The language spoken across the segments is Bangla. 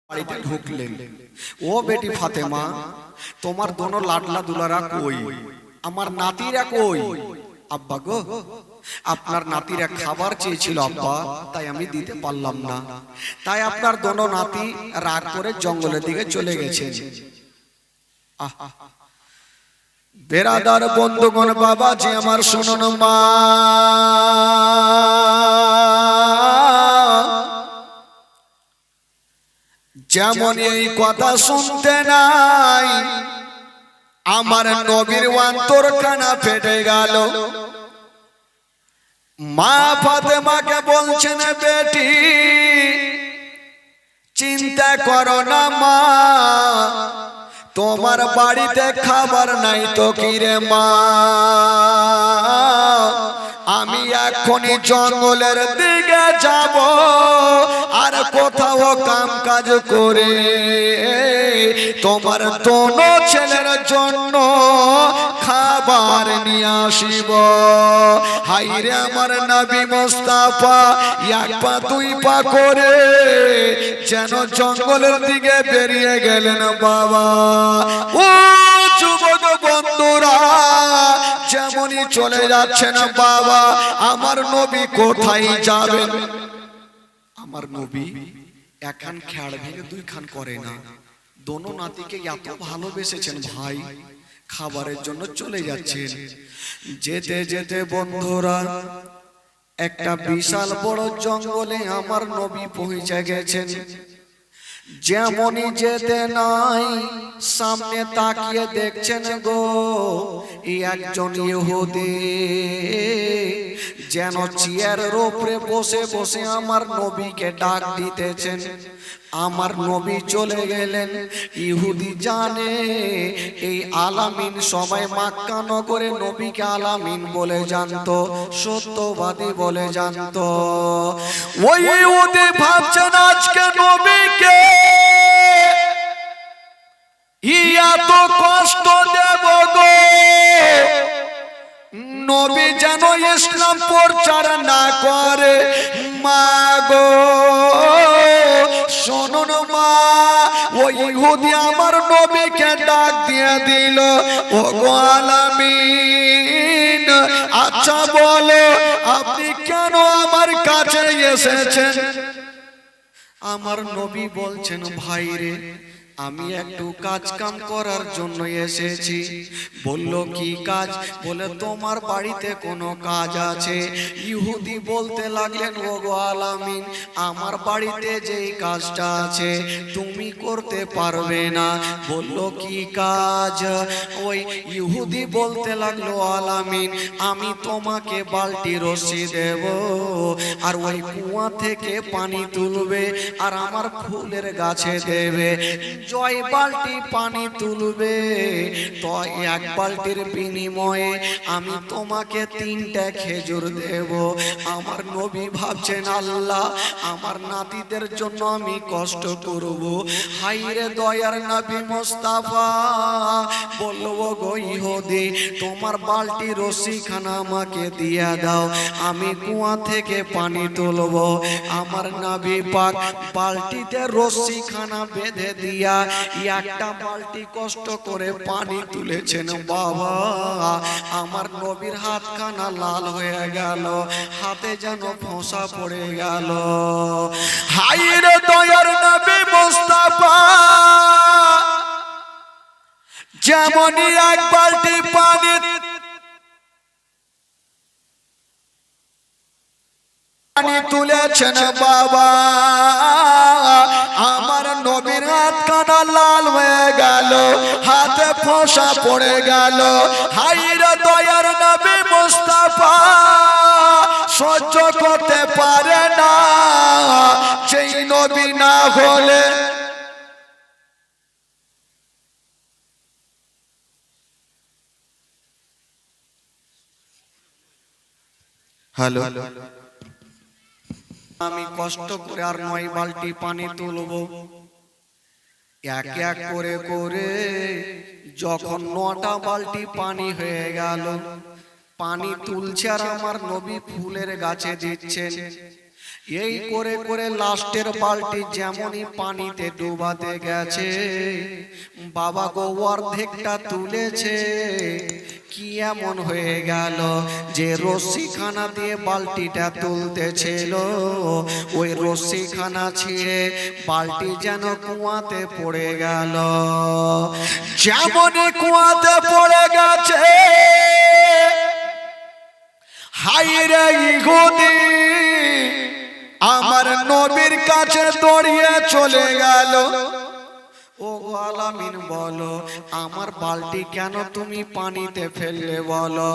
বাড়িতে ঢুকলেন। ও বেটি ফাতেমা, তোমার দোনো লাডলা দুলারা কই? আমার নাতিরা কই? আব্বা গো, আপনার নাতিরা খাবার চেয়েছিল আব্বা, তাই আমি দিতে পারলাম না। তাই আপনার দোনো নাতি রাগ করে জঙ্গলের দিকে চলে গেছেন। বেরাদার বন্ধুগণ, বাবা যে আমার শুনুন মা, যেমন এই কথা শুনতে নাই আমার নবীর অন্তর কানা ফেটে গেল। মা ফাতেমাকে বলছেন, বেটি চিন্তা করো না মা, তোমার বাড়িতে খাবার নাই তো কি রে মা, আমি এখনই জঙ্গলের দিকে যাব আর কোথাও কাম কাজ করে তোমার দোনো ছেলের জন্য খাবার নিয়ে আসিব। হাইরে আমার নবী মুস্তাফা এক পা দুই পা করে যেন জঙ্গলের দিকে বেরিয়ে গেলেন। বাবা ও যুবক বন্ধুরা, যেমনই চলে যাচ্ছেন বাবা, আমার নবী কোথায় যাবেন? আমার নবী একখান খেয়াল ভেঙে দুই খান করে না। দোনো নাতিকে এত ভালোবেসেছেন ভাই, খাবারের জন্য চলে যাচ্ছেন। যেতে যেতে বন্ধুরা একটা বিশাল বড় জঙ্গলে আমার নবী পৌঁছে গেছেন। যেমনই যেতে নাই সামনে তাকিয়ে দেখছেন গো একজন ইহুদি যেন চেয়ারের উপরে বসে বসে আমার নবীকে ডাক দিতেছেন। আমার নবী চলে গেলেন। ইহুদি জানে এই আলামিন সবাই মক্কা নগরে নবীকে আলামিন বলে জানতো, সত্যবাদী বলে জানতো। ওই ইহুদি ভাবছেন আজকে নবীকে এত কষ্ট দেব গো, নবী যেন ইসলাম প্রচার না করে। মা গো শুনুন মা, ওই ইহুদি আমার নবীকে ডাক দিয়ে দিল, ও গো আলামিন, আচ্ছা বলো আপনি কেন আমার কাছে এসেছেন? আমার নবী বলছেন, ভাই রে আমি একটু কাজ কাম করার জন্য এসেছি। বলল কি কাজ? বলে তোমার বাড়িতে কোনো কাজ আছে? ইহুদি বলতে লাগলেন, ও গো আলামিন, আমার বাড়িতে যেই কাজটা আছে তুমি করতে পারবে না। বলল কি কাজ? ওই ইহুদি বলতে লাগলো, আলামিন আমি তোমাকে বালতি রশি দেব আর ওই কুয়া থেকে পানি তুলবে আর আমার ফুলের গাছে দেবে। জয় বালতি পানি তুলবে তো এক বালতির বিনিময়ে আমি তোমাকে 3টা খেজুর দেব। আমার নবী ভাবছেন, আল্লাহ আমার নাতিদের জন্য আমি কষ্ট করব। হাইরে দয়ার নবী মুস্তাফা বলল, ও গো ইহুদি তোমার বালতি রশিখানা আমাকে দিয়ে দাও, আমি কুয়া থেকে পানি তুলব। আমার নবী পাক বালতিতে রশিখানা বেঁধে দিয়া একটা বালতি কষ্ট করে পানি তুলেছেন। বাবা আমার নবীর হাতখানা লাল হয়ে গেল, হাতে যেন ফোঁসা পড়ে গেল। হায়রে দয়ার নবী মুস্তাফা যেমনই এক বালতি পানি তুলেছেন বাবা, আমার নবীর হাতখানা লাল হয়ে গেল, হাতে ফোঁসা পড়ে গেল। হায়রে দয়ার নবী মুস্তাফা সহ্য করতে পারে না, সেই নবী না হলে। হ্যালো, আমি কষ্ট করে আর 9 বালতি পানি তুলব। এক এক করে করে যখন 9টা বালতি পানি হয়ে গেল, পানি তুলছে আর আমার নবী ফুলের গাছে দিচ্ছেন। এই করে করে লাস্টের বালতি যেমনই পানিতে ডুবাতে গেছে, বাবা গো অর্ধেকটা তুলেছে। কি এমন হয়ে গেল যে রশ্মিখানা দিয়ে বালতিটা তুলতেছিল, ওই রশ্মিখানা ছিঁড়ে বালতি যেন কুয়াতে পড়ে গেল। যেমনই কুয়াতে পড়ে গেছে, হায়রে ইহুদি আমার নবীর কাছে দৌড়িয়ে চলে গেল। ও আলামিন বলো, আমার বালতি কেন তুমি পানিতে ফেললে বলো?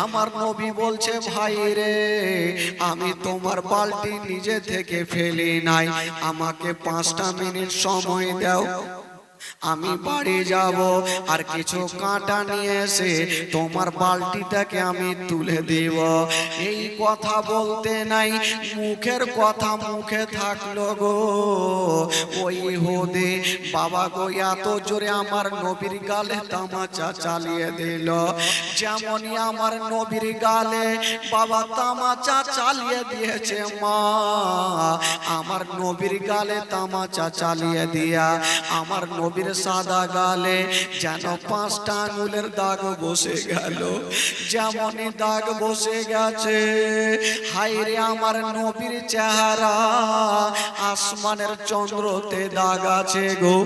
আমার নবী বলছে, ভাই রে, আমি তোমার বালতি নিজে থেকে ফেলি নাই, আমাকে 5টা মিনিট সময় দাও, আমি বাড়ি যাব আর কিছু কাঁটা নিয়ে এসে তোমার বালতিটাকে আমি তুলে দেব। এই কথা বলতে নাই, মুখের কথা মুখে থাকলো গো। ওই ইহুদি বাবা গো এত জোরে আমার নবীর গালে তামাচা চালিয়ে দিল। যেমনই আমার নবীর গালে বাবা তামাচা চালিয়ে দিয়েছে, মা আমার নবীর গালে তামাচা চালিয়ে দিয়া আমার নবীর সাদা গালে যেন 5টা আঙুলের দাগ বসে গেল। যেমনই দাগ বসে গেছে, হায়রে আমার নবীর চেহারা আসমানের চন্দ্রতে দাগ আছে গো,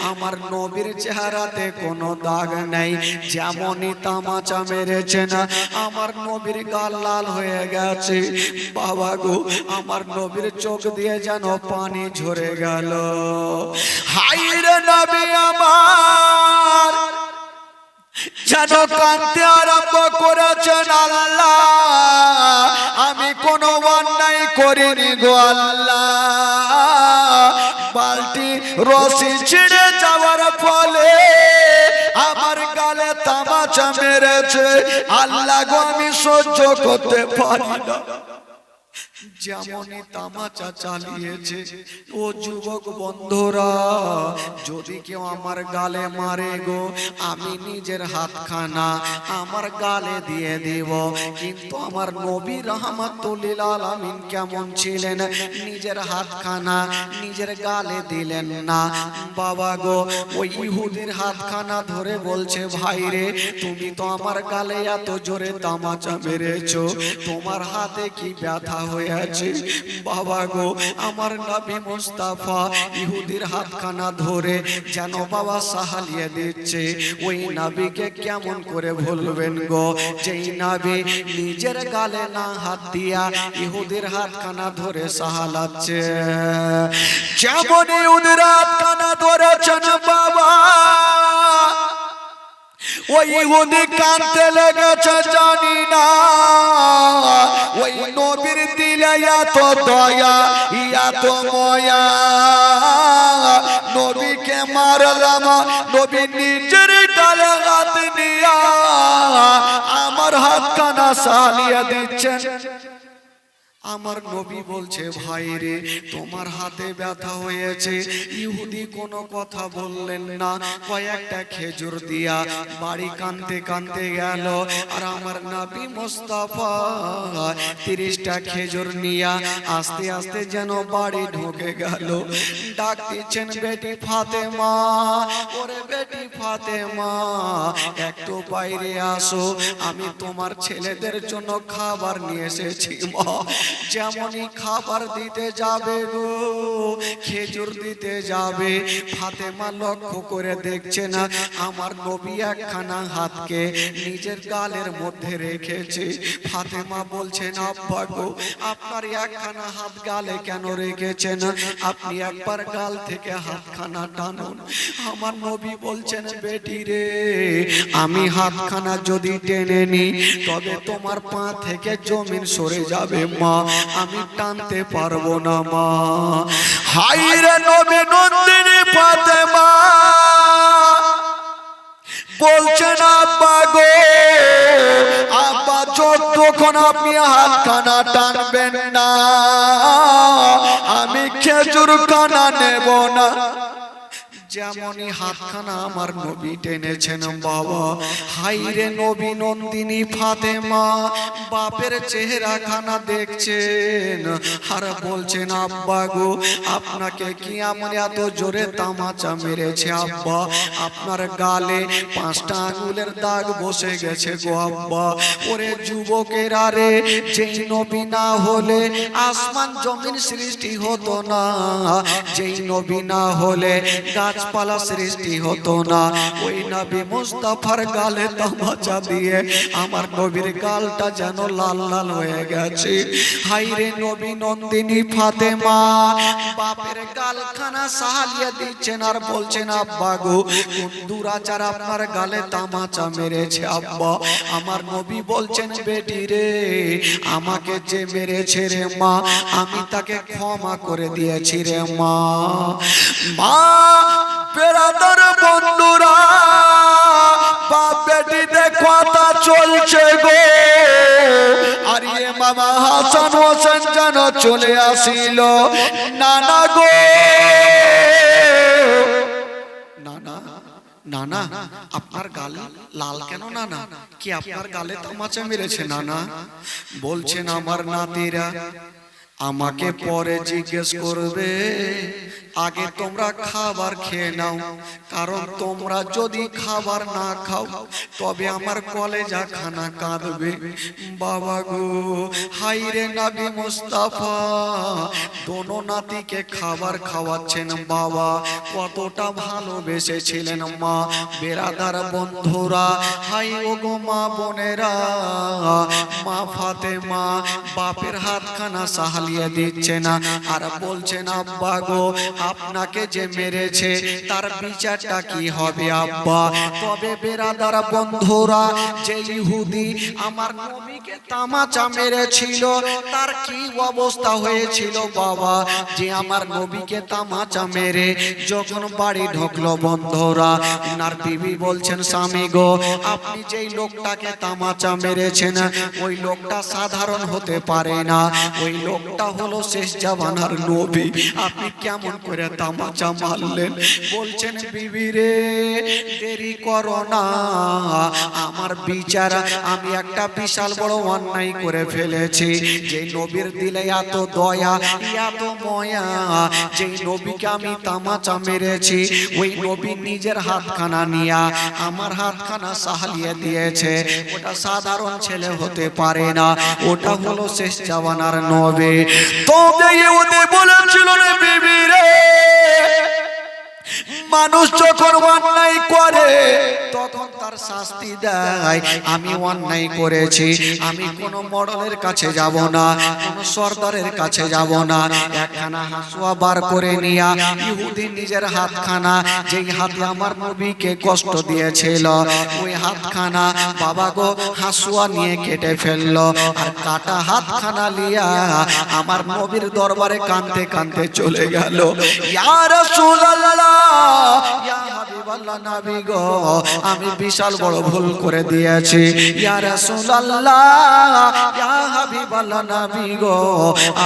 আমার নবীর চেহারাতে কোনো দাগ নাই। যেমনই তামাচা মেরেছে না, আমার নবীর গাল লাল হয়ে গেছে। বাবা গো আমার নবীর চোখ দিয়ে যেন পানি ঝরে গেল। হায়রে নবী আমার যেন কাঁদতে আরম্ভ করেছেন, আল্লাহ আমি কোনো অন্যায় করিনি গো আল্লাহ। বালতি রশি ছিঁড়ে যাওয়ার ফলে আমার গালে তামাচা মেরেছে, আল্লাহ গো আমি সহ্য করতে পারি না। যেমনই তামাচা চালিয়েছে, ও যুবক বন্ধুরা, যদি কেউ আমার গালে মারে গো, আমি নিজের হাতখানা আমার গালে দিয়ে দেব। কিন্তু আমার নবী রাহমাতুল্লিল আলামিন কেমন ছিলেন, নিজের হাতখানা নিজের গালে দিলেন না। বাবা গো ওই ইহুদির হাতখানা ধরে বলছে, ভাই রে, তুমি তো আমার গালে এত জোরে তামাচা মেরেছো, তোমার হাতে কি ব্যথা হয়ে আছে? বাবা গো আমার নবী মুস্তাফা ইহুদির হাতখানা ধরে যেন বাবা সাহালিয়ে দিচ্ছে। ওই নবীকে কেমন করে ভুলবেন গো, যেই নবী নিজের গালে না হাত দিয়া ইহুদির হাতখানা ধরে সাহালাচ্ছে। যেমন ইহুদির হাতখানা ধরেছেন বাবা, ওই ইহুদি কাঁদতে লেগেছে, জানি না ওই নবীর দিলে এত দয়া এত ময়া। নবীকে মারলাম, নবী নিজের গালে হাত দিয়া আমার হাতখানা সালিয়ে দিচ্ছেন। আমার নবী বলছে, ভাই রে, তোমার হাতে ব্যথা হয়েছে। ইহুদি কোনো কথা বললেন না, কয়েকটা খেজুর দিয়া বাড়ি কানতে কানতে গেল। আর আমার নবী মুস্তাফা 30টা খেজুর নিয়া আস্তে আস্তে যেন বাড়ি ঢুকে গেল। ডাক দিচ্ছেন, বেটি ফাতেমা, ওরে বেটি ফাতেমা, একটু বাইরে আসো, আমি তোমার ছেলেদের জন্য খাবার নিয়ে এসেছি। মা যেমনই খাবার দিতে যাবে গো, খেজুর দিতে যাবে, ফাতেমা লক্ষ্য করে দেখছে না আমার নবী একখানা হাতকে নিজের গালের মধ্যে রেখেছে। ফাতেমা বলছেন, আব্বা গো, আপনার একখানা হাত গালে কেন রেখেছেন? আপনি একবার গাল থেকে হাতখানা টানুন। আমার নবী বলছেন, বেটি রে, আমি হাতখানা যদি টেনে নি তবে তোমার পা থেকে জমিন সরে যাবে মা, আমি টানতে পারবো না মা। হায়রে নবী নন্দিনী ফাতেমা বলছেন, আব্বা গো, আব্বা যতক্ষণ আপনি হাতখানা টানবেন না আমি খেজুর খানা নেব না। যেমনই হাতখানা আমার নবী টেনেছেন বাবা, হাইরে নবী নন্দিনী ফাতেমা বাপের চেহারা খানা দেখছেন আর বলছেন আব্বা গো আপনাকে কি এমন এত জোরে তামাচা মেরেছে আব্বা, আপনার গালে 5টা আঙ্গুলের দাগ বসে গেছে গো আব্বা। ওরে যুবকেরা রে, যেই নবী না হলে আসমান জমিন সৃষ্টি হতো না, যেই নবী না হলে গাছপালা সৃষ্টি হতো না, ওই নবী মুস্তাফার গালে তামাচা দিয়ে আমার নবীর গালটা যেন লাল লাল হয়ে গেছে। হাইরে নবী নন্দিনী ফাতেমা বাপের গালখানা সাহালিয়ে দিচ্ছেন আর বলছেন আব্বা গো কোন দুরাচার আপনার গালে তামাচা মেরেছে আব্বা। আমার নবী বলছেন বেটি রে, আমাকে যে মেরেছে রে মা, আমি তাকে ক্ষমা করে দিয়েছি রে মা। মা বেরাদার বন্ধুরা, বাপ বেটিতে কথা চলছে গো, আর এ মামা হাসান হোসেন যেন চলে আসিল। নানা গো, নানা নানা আপনার গাল লাল কেন নানা? কি আপনার গালে তামাচা মেরেছে নানা? বলছেন আমার নাতিরা আমাকে পরে জিজ্ঞেস করবে, আগে তোমরা খাবার খেয়ে নাও, কারণ তোমরা যদি খাবার না খাও তবে আমার কলেজা খানা কাঁদবে। বাবা গো, হাইরে নবী মুস্তাফা দোনো নাতিকে খাবার খাওয়াচ্ছেন বাবা, কতটা ভালোবেসেছিলেন মা। বেরাদার বন্ধুরা, হাই ও গো মা বোনেরা, মা ফাতেমা বাপের হাতখানা সাহালিয়ে দিচ্ছে না আর বলছেন আব্বা গো আপনাকে যে মেরেছে তার বিচারটা কি হবে আব্বা? তবে বেরাদার বন্ধুরা, যে ইহুদি আমার নবীকে তামাচা মেরেছিল তার কি অবস্থা হয়েছিল বাবা? যে আমার নবীকে তামাচা মেরে যখন বাড়ি ঢুকলো বন্ধুরা, উনার বিবি বলছেন স্বামী গো আপনি যেই লোকটাকে তামাচা মেরেছেন ওই লোকটা সাধারণ হতে পারে না, ওই লোকটা হলো শেষ জামানার নবী, আপনি কেমন করে তামাচা মারলেন? বলছেন বিবি রে দেরি করো না, আমার বিচার, আমি একটা বিশাল বড় অন্যায় করে ফেলেছি। যে নবীর দিলে এত দয়া এত ময়া, যে নবীকে আমি তামাচা মেরেছি ওই নবী নিজের হাতখানা নিয়া আমার হাতখানা সাহালিয়ে দিয়েছে। ওটা সাধারণ ছেলে হতে পারে না, ওটা হলো শেষ জামানার নবী। তবে ইহুদি বলেছিল রে বিবি রে, মানুষ যখন অন্যায় করে তখন তার শাস্তি দেয়। আমি অন্যায় করেছি, আমি কোনো মডেলের কাছে যাব না, কোনো সর্দারের কাছে যাব না, একখানা হাসুয়া বার করে নিয়া ইহুদি নিজের হাতখানা, যেই হাতে আমার নবীকে কষ্ট দিয়েছিল ওই হাতখানা বাবা গো হাসুয়া নিয়ে কেটে ফেললো, আর কাটা হাতখানা লিয়া আমার নবীর দরবারে কাঁদতে কাঁদতে চলে গেল। ইয়া রাসূলুল্লাহ, ইয়া হাবিবাল্লাহ নবী গো, আমি বিশাল বড় ভুল করে দিয়েছি। ইয়া রাসূলুল্লাহ, ইয়া হাবিবাল্লাহ নবী গো,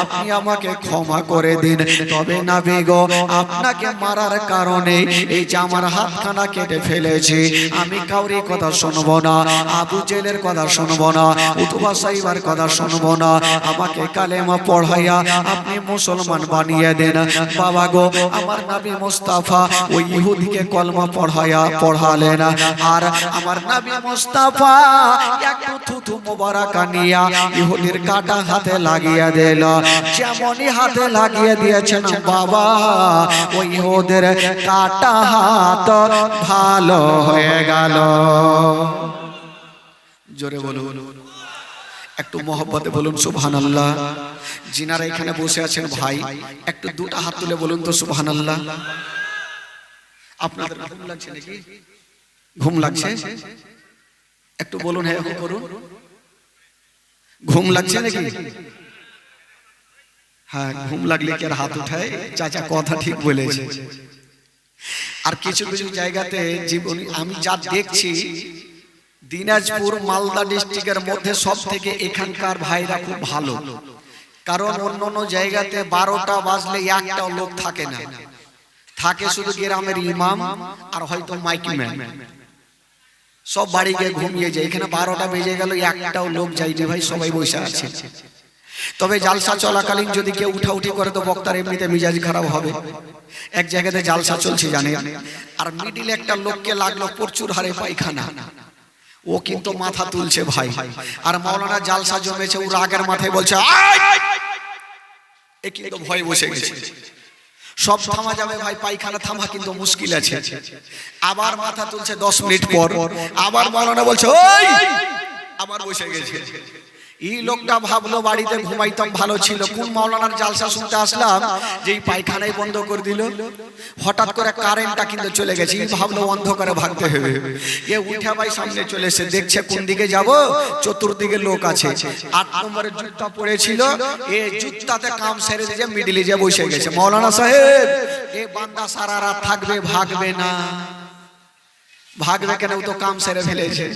আপনি আমাকে ক্ষমা করে দিন। তবে নবী গো আপনাকে মারার কারণে এই যে আমার হাতখানা কেটে ফেলেছি, আমি কাউরি কথা শুনবো না, আবু জেলের কথা শুনবো না, উতবা সাইবার কথা শুনবো না, আমাকে কালেমা পড়াইয়া আপনি মুসলমান বানিয়ে দেন। বাবা গো আমার নবী মুস্তাফা ওই ইহুদিকে কলমা পড়ালেন, আর আমার নবী মুস্তাফা একটু থুথু মোবারকা নিয়া ইহুদির কাটা হাতে লাগিয়ে দিল। যেমনই হাতে লাগিয়ে দিয়েছেন বাবা, ওই ইহুদের কাটা হাত ভালো হয়ে গেল। জোরে বলুন, একটু মহব্বতে বলুন সুবহানাল্লাহ। যিনারা এখানে বসে আছেন ভাই, একটু দুটো হাত তুলে বলুন তো সুবহানাল্লাহ। আপনাদের ঘুম লাগছে নাকি? ঘুম লাগছে? একটু বলুন, হ্যাঁ করুন। ঘুম লাগছে নাকি? হ্যাঁ, ঘুম লাগলে কি আর হাত উঠায়? চাচা কথা ঠিক বলেছে। আর কিছু কিছু জায়গাতে জীবনী আমি যা দেখছি, দিনাজপুর মালদা ডিস্ট্রিক্টের মধ্যে সব থেকে এখানকার ভাইরা খুব ভালো, কারণ অন্য অন্য জায়গাতে 12টা বাজলে একটা লোক থাকে না, থাকে শুধু গ্রামের ইমাম আর হয়তো মাইকম্যান, সব বাড়ি গিয়ে ঘুমিয়ে যায়। এখানে 12টা বেজে গেল, একটাও লোক যায়নি ভাই, সবাই বসে আছে। তবে জালসা চলাকালীন যদি কেউ উঠাউঠি করে তো বক্তার এমনিতে মিজাজ খারাপ হবে। এক জায়গাতে জালসা চলছে জানেন, আর মিডিলে একটা লোককে লাগলো প্রচুর হারে পায়খানা, ও কিন্তু মাথা তুলছে ভাই, আর মাওলানা জালসা জমেছে, ও রাগের মাথায় বলছে এ কিন্তু ভয় বসে গেছে, সব থামা যাবে ভাই, পায়খানা থামা কিন্তু মুশকিল আছে। আবার মাথা তুলছে, 10 মিনিট পর আবার মাওলানা বলছে ওই, আবার বসে গেছে। এই লোকটা ভাবলো বাড়িতে ঘুমাইতাম ভালো ছিল, কোন মাওলানার জালসা শুনতে আসলাম যে এই পায়খানাই বন্ধ করে দিল। হঠাৎ করে কারেন্টটা কিন্তু চলে গেছে, এই ভাবলো অন্ধকারে ভাগতে হবে। এ উঠে ভাই সামনে চলে এসে দেখছে কোন দিকে যাব, চতুর্দিকে লোক আছে। 8 নম্বরের জুতা পড়েছিল, এ জুতাতে কাম সেরে দিয়ে মিডিলে যে বসে গেছে। মাওলানা সাহেব, এ বান্দা সারা রাত থাকবে, ভাগবে না। ভাগবে কেন, ও তো কাম সেরে ফেলেছে।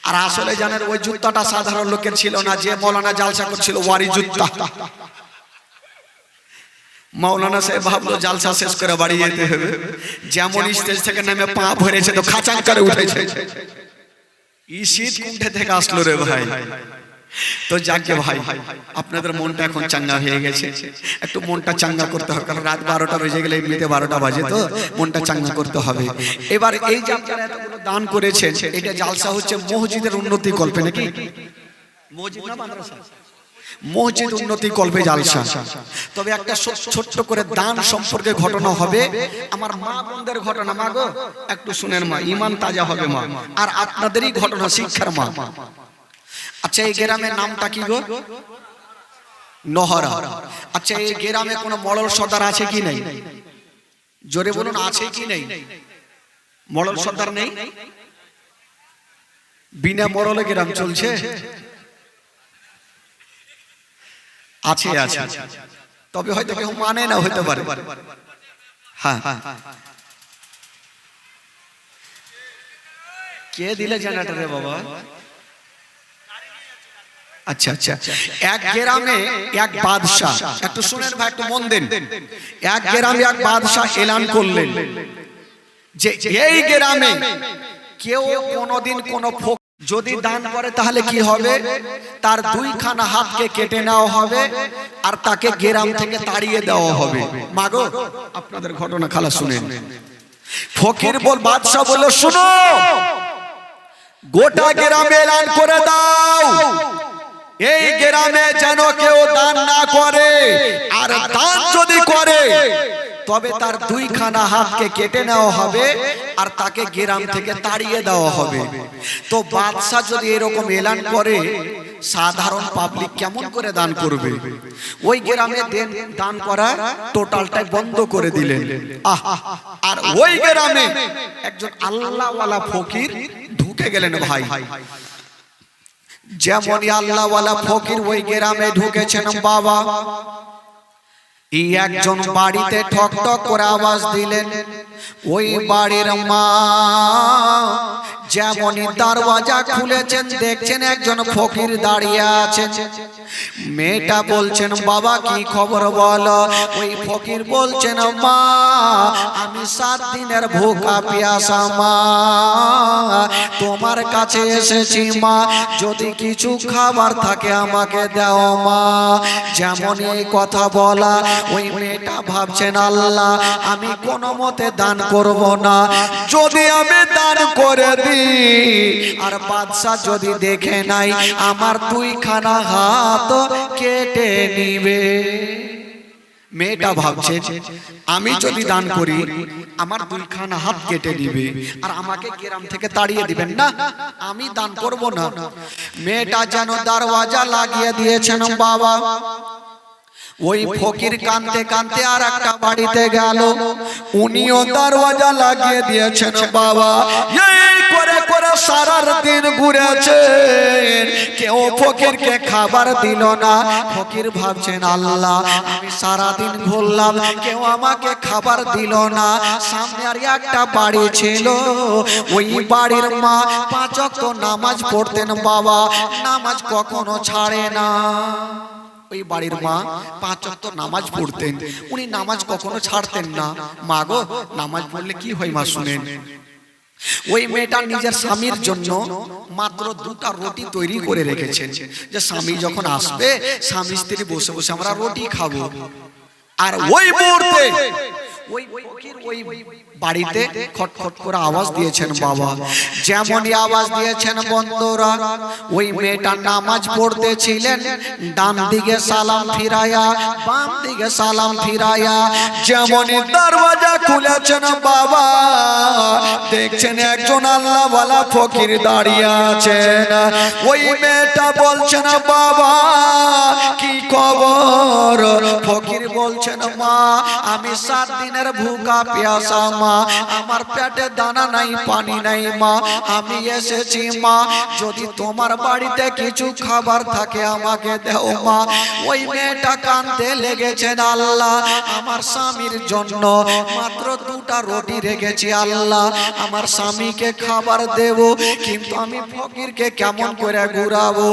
আর আসলে জানেন ওই জুতাটা সাধারণ লোকের ছিল না, যে মাওলানা জালসা করছিল ওয়ারি জুতা। মাওলানা সাহেব ভাবলো জালসা শেষ করে বাড়ি যেতে হবে, যেমন স্টেজ থেকে নেমে পা ভরেছে তো খাচাং করে উঠেছে। এই শীত কুণ্ঠে থেকে আসলো রে ভাই। তো যাকে ভাই, আপনাদের মনটা এখন চাঙ্গা হয়ে গেছে, একটু মনটা চাঙ্গা করতে হবে, কারণ রাত 12টা বেজে গেলে এমনিতে 12টা বাজে, তো মনটা চাঙ্গা করতে হবে। এবার এই যে আপনারা এতগুলো দান করেছেন, এটা জালসা হচ্ছে মসজিদের উন্নতি কল্পে, নাকি মসজিদ না মাদ্রাসা? মসজিদ উন্নতি কল্পে জালসা। তবে একটা ছোট্ট করে দান সম্পর্কে ঘটনা হবে, আমার মা বোনদের ঘটনা। মা গো একটু শুনেন মা, ঈমান তাজা হবে মা, আর আপনাদেরই ঘটনা, শিক্ষার মা। আচ্ছা এই গ্রামের নামটা কি গো? নহরা। আচ্ছা এই গ্রামে কোন মডল সর্দার আছে কি নাই? জোরে বলুন, আছে কি নাই? মডল সর্দার নেই? বিনা মডলে গ্রাম চলছে? আছে আছে, তবে হয়তো কেউ মানে না, হতে পারে। হ্যাঁ, কে দিলে জেনারেটরে বাবা? আচ্ছা আচ্ছা, এক গ্রামে এক বাদশা, একটু শুনেন ভাই, একটু মন দেন। এক গ্রামে এক বাদশা এলান করলেন যে এই গ্রামে কেউ কোনোদিন কোনো যদি দান করে তাহলে কি হবে, তার 2খানা হাতকে কেটে নেওয়া হবে আর তাকে গ্রাম থেকে তাড়িয়ে দেওয়া হবে। মাগো আপনাদের ঘটনা খালা শুনেন। ফকির বল বাদশা বলল, শুনো, গোটা গ্রামে এলান করে দাও, এই গ্রামে যেন কেউ দান না করে, আর দান যদি করে তবে তার 2খানা হাতকে কেটে নেওয়া হবে আর তাকে গ্রাম থেকে তাড়িয়ে দেওয়া হবে। তো বাদশা যদি এরকম এলান করে, সাধারণ পাবলিক কেমন করে দান করবে? ওই গ্রামে দান করা টোটালটাই বন্ধ করে দিলেন। আর ওই গ্রামে একজন আল্লাহওয়ালা ফকির ঢুকে গেলেন ভাই। যেমনই আল্লাহওয়ালা ফকির ওই গ্রামে ঢুকেছেন বাবা, এই একজন বাড়িতে ঠক ঠক করে আওয়াজ দিলেন। ওই বাড়ির মা যেমনই দরওয়াজা খুলেছেন, দেখছেন একজন ফকির দাঁড়িয়ে আছেন। মেয়েটা বলছেন, বাবা কি খবর বলো? ওই ফকির বলছেন, মা আমি 7 দিনের ভুখা পিয়াসা মা, তোমার কাছে এসেছি মা, যদি কিছু খাবার থাকে আমাকে দাও মা। যেমন এই কথা বলা, ওই মেয়েটা ভাবছেন, আল্লাহ আমি কোনো মতে দান করব না, যদি আমি দান করে দিই আর বাদশা যদি দেখে নাই, আমার 2খানা হাত কেটে নিবে। মেয়েটা ভাবছে, আমি যদি দান করি আমার 2খানা হাত কেটে দিবে আর আমাকে গ্রাম থেকে তাড়িয়ে দিবেন, না আমি দান করব না। মেয়েটা যেন দরওয়াজা লাগিয়ে দিয়েছেন বাবা। ওই ফকির কাঁদতে কাঁদতে আর একটা বাড়িতে গেল, উনিও দরওয়াজা লাগিয়ে দিয়েছেন বাবা। এই করে করে সারা দিন ঘুরেছেন, কেউ ফকিরকে খাবার দিল না। ফকির ভাবছেন, আল্লাহ আমি সারা দিন ঘুরলাম, কেউ আমাকে খাবার দিল না। সামনে আর একটা বাড়ি ছিল, ওই বাড়ির মা 5 ওয়াক্ত নামাজ পড়তেন বাবা, নামাজ কখনো ছাড়ে না। ওই বাড়ির মা 5 ওয়াক্ত নামাজ পড়তেন, উনি নামাজ কখনো ছাড়তেন না। মা গো, নামাজ পড়লে কি হয় মা শুনেন। ওই মেয়েটা নিজের স্বামীর জন্য মাত্র 2টা রুটি তৈরি করে রেখেছেন, যে স্বামী যখন আসবে স্বামী স্ত্রী বসে বসে আমরা রুটি খাবো। আর ওই মুহূর্তে ওই ফকির ওই বাড়িতে খটখট করে আওয়াজ দিয়েছেন বাবা। যেমনই আওয়াজ দিয়েছেন বন্ধুরা, ওই মেয়েটা নামাজ পড়তেছিলেন, ডান দিকে সালাম ফিরায়া, বাম দিকে সালাম ফিরায়া, যেমনই দরওয়াজা খুলেছেন বাবা, দেখছেন একজন আল্লাহওয়ালা ফকির দাঁড়িয়ে আছেন। ওই মেয়েটা বলছেন বাবা কি খবর? ফকির বলছেন মা, আমি 7 দিনের ভুকা পেয়াসা মা, আমার পেটে দানা নাই পানি নাই মা, আমি এসেছি মা, যদি তোমার বাড়িতে কিছু খাবার থাকে আমাকে দাও মা। ওই মেয়েটা কাঁদতে লেগেছেন, আল্লাহ আমার স্বামীর জন্য মাত্র 2টা রুটি রেখেছি, আল্লাহ আমার স্বামীকে খাবার দেব, কিন্তু আমি ফকিরকে কেমন করে ঘুরাবো,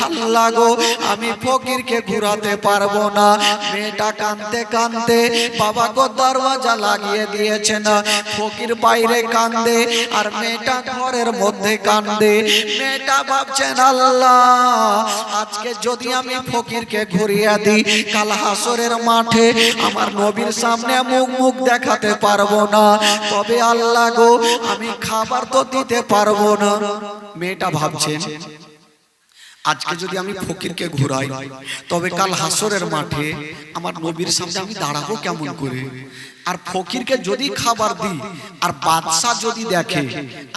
আল্লাহ গো আমি ফকিরকে ঘুরাতে পারবো না। মেয়েটা কাঁদতে কাঁদতে বাবা গো দরওয়াজা লাগিয়ে দিয়েছেন। ফকির বাইরে কাঁদে আর মেয়েটা ঘরের মধ্যে কাঁদে। মেয়েটা ভাবছেন আল্লাহ আজকে যদি আমি ফকিরকে ঘুরিয়ে দিই, কাল হাসরের মাঠে আমার নবীর সামনে মুখ দেখাতে পারবো না, তবে আল্লাহ গো আমি খাবার তো দিতে পারবো না। মেয়েটা ভাবছেন আজকে যদি আমি ফকিরকে ঘুরাই, তবে কাল হাসরের মাঠে আমার নবীর সামনে আমি দাঁড়াবো কেমন করে? আর ফকিরকে যদি খাবার দিই আর বাদশা যদি দেখে,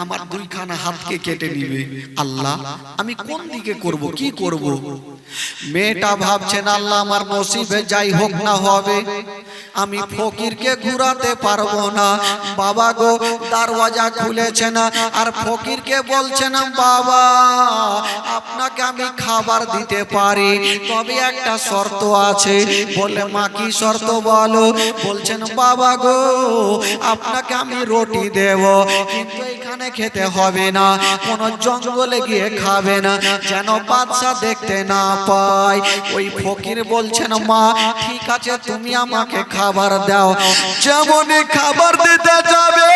আমার 2খানা হাতকে কেটে নিবে, আল্লাহ আমি কোন দিকে করব, কি করব? মেয়েটা ভাবছেন আল্লাহ আমার নসিবে যাই হোক না হবে, আমি ফকিরকে ঘুরাতে পারবো না। বাবা গো দরওয়াজা খুলেছেন আর ফকিরকে বলছেন বাবা আপনাকে আমি খাবার দিতে পারি, তবে একটা শর্ত আছে। বলে মা কি শর্ত বলো? বলছেন বাবা গো আপনাকে আমি রুটি দেব, কিন্তু এখানে খেতে হবে না, কোন জঙ্গলে গিয়ে খাবে না, যেন বাদশা দেখতে না পায়। ওই ফকির বলছেন মা ঠিক আছে তুমি আমাকে খাবার দাও। যেমনই খাবার দিতে যাবে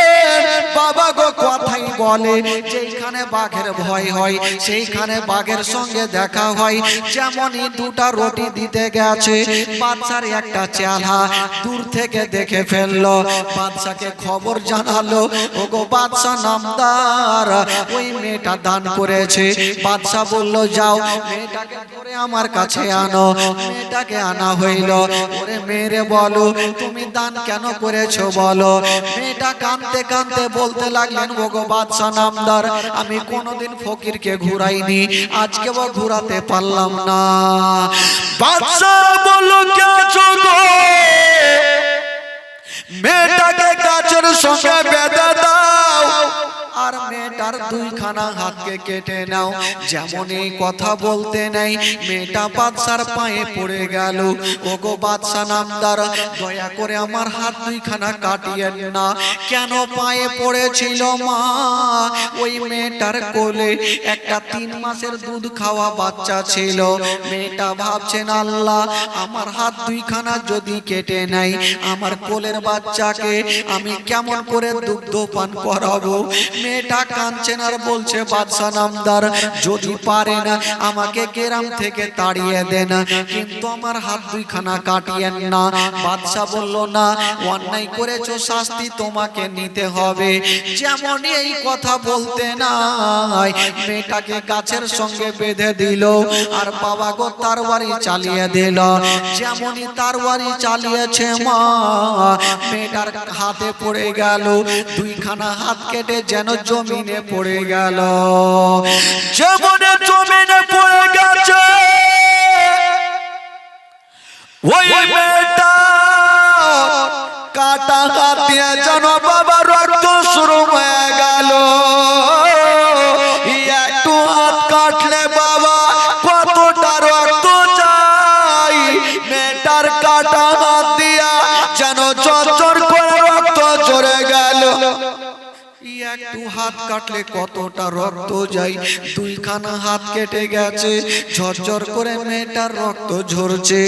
বাবা গো কথাই বলে, যেখানে বাঘের ভয় হয় সেইখানে বাঘের সঙ্গে দেখা হয়। যেমনই 2টা রুটি দিতে গেছে, বাদশার একটা চেলা দূর থেকে দেখে ফেললো, বাদশাকে খবর জানালো, ওগো বাদশা নামদার ওই মেয়েটা দান করেছে। বাদশা বলল যাও মেয়েটাকে ধরে আমার কাছে আনো। মেয়েটাকে আনা হইল। ওরে মেয়েরে বলো তুমি দান কেন করেছো বলো। মেয়েটা কাঁদতে কাঁদতে বলতে লাগলেন ওগো বাদশা নামদার আমি কোনোদিন ফকিরকে ঘুরাইনি, আজকেও ঘুরাতে পারলাম না। বাদশা বলল কেছো গো? মেয়েটাকে গাছের সঙ্গে বেঁধে দাও আর মেয়েটার 2খানা হাতকে কেটে নাও। যেমন এই কথা বলতে নাই মেয়েটা বাদশার পায়ে পড়ে গেল, ওগো বাদশা নামদার দয়া করে আমার হাত 2খানা কাটিয়েন না। কেন পায়ে পড়েছিল মা? ওই মেয়েটার কোলে একটা 3 মাসের দুধ খাওয়া বাচ্চা ছিল। মেয়েটা ভাবছেন আল্লাহ আমার হাত 2খানা যদি কেটে নাই, আমার কোলের বাচ্চাকে আমি কেমন করে দুগ্ধ পান করাবো? মেয়েটা কাঁদছেন আর বলছে বাদশা নামদার যদি পারেন আমাকে গ্রাম থেকে তাড়িয়ে দেন, কিন্তু আমার হাত 2খানা কাটিয়েন না। বাদশা বলল না অন্যায় করেছো, শাস্তি তোমাকে নিতে হবে। যেমন এই কথা বলতে নাই মেয়েটাকে গাছের সঙ্গে বেঁধে দিল আর বাবা গো তরবারি চালিয়ে দিল। যেমনই তরবারি চালিয়েছে মা মেয়েটার হাতে পড়ে গেল, 2খানা হাত কেটে যেন জমিনে পড়ে গেল। যেমনে জমিনে পড়ে গেছে ওই মেয়েটা কাটা হাত দিয়ে যেন বাবা রক্ত শুরু হয়ে গেল। একটু হাত কাটলে বাবা কতটা রক্ত চাই। মেয়েটার কাটা হাত দিয়া যেন চরচর করে রক্ত ঝরে গেল। একটু হাত কাটলে কতটা রক্ত যায়, দুইখানা হাত কেটে গেছে, ঝরঝর করে মেয়েটার রক্ত ঝরছে।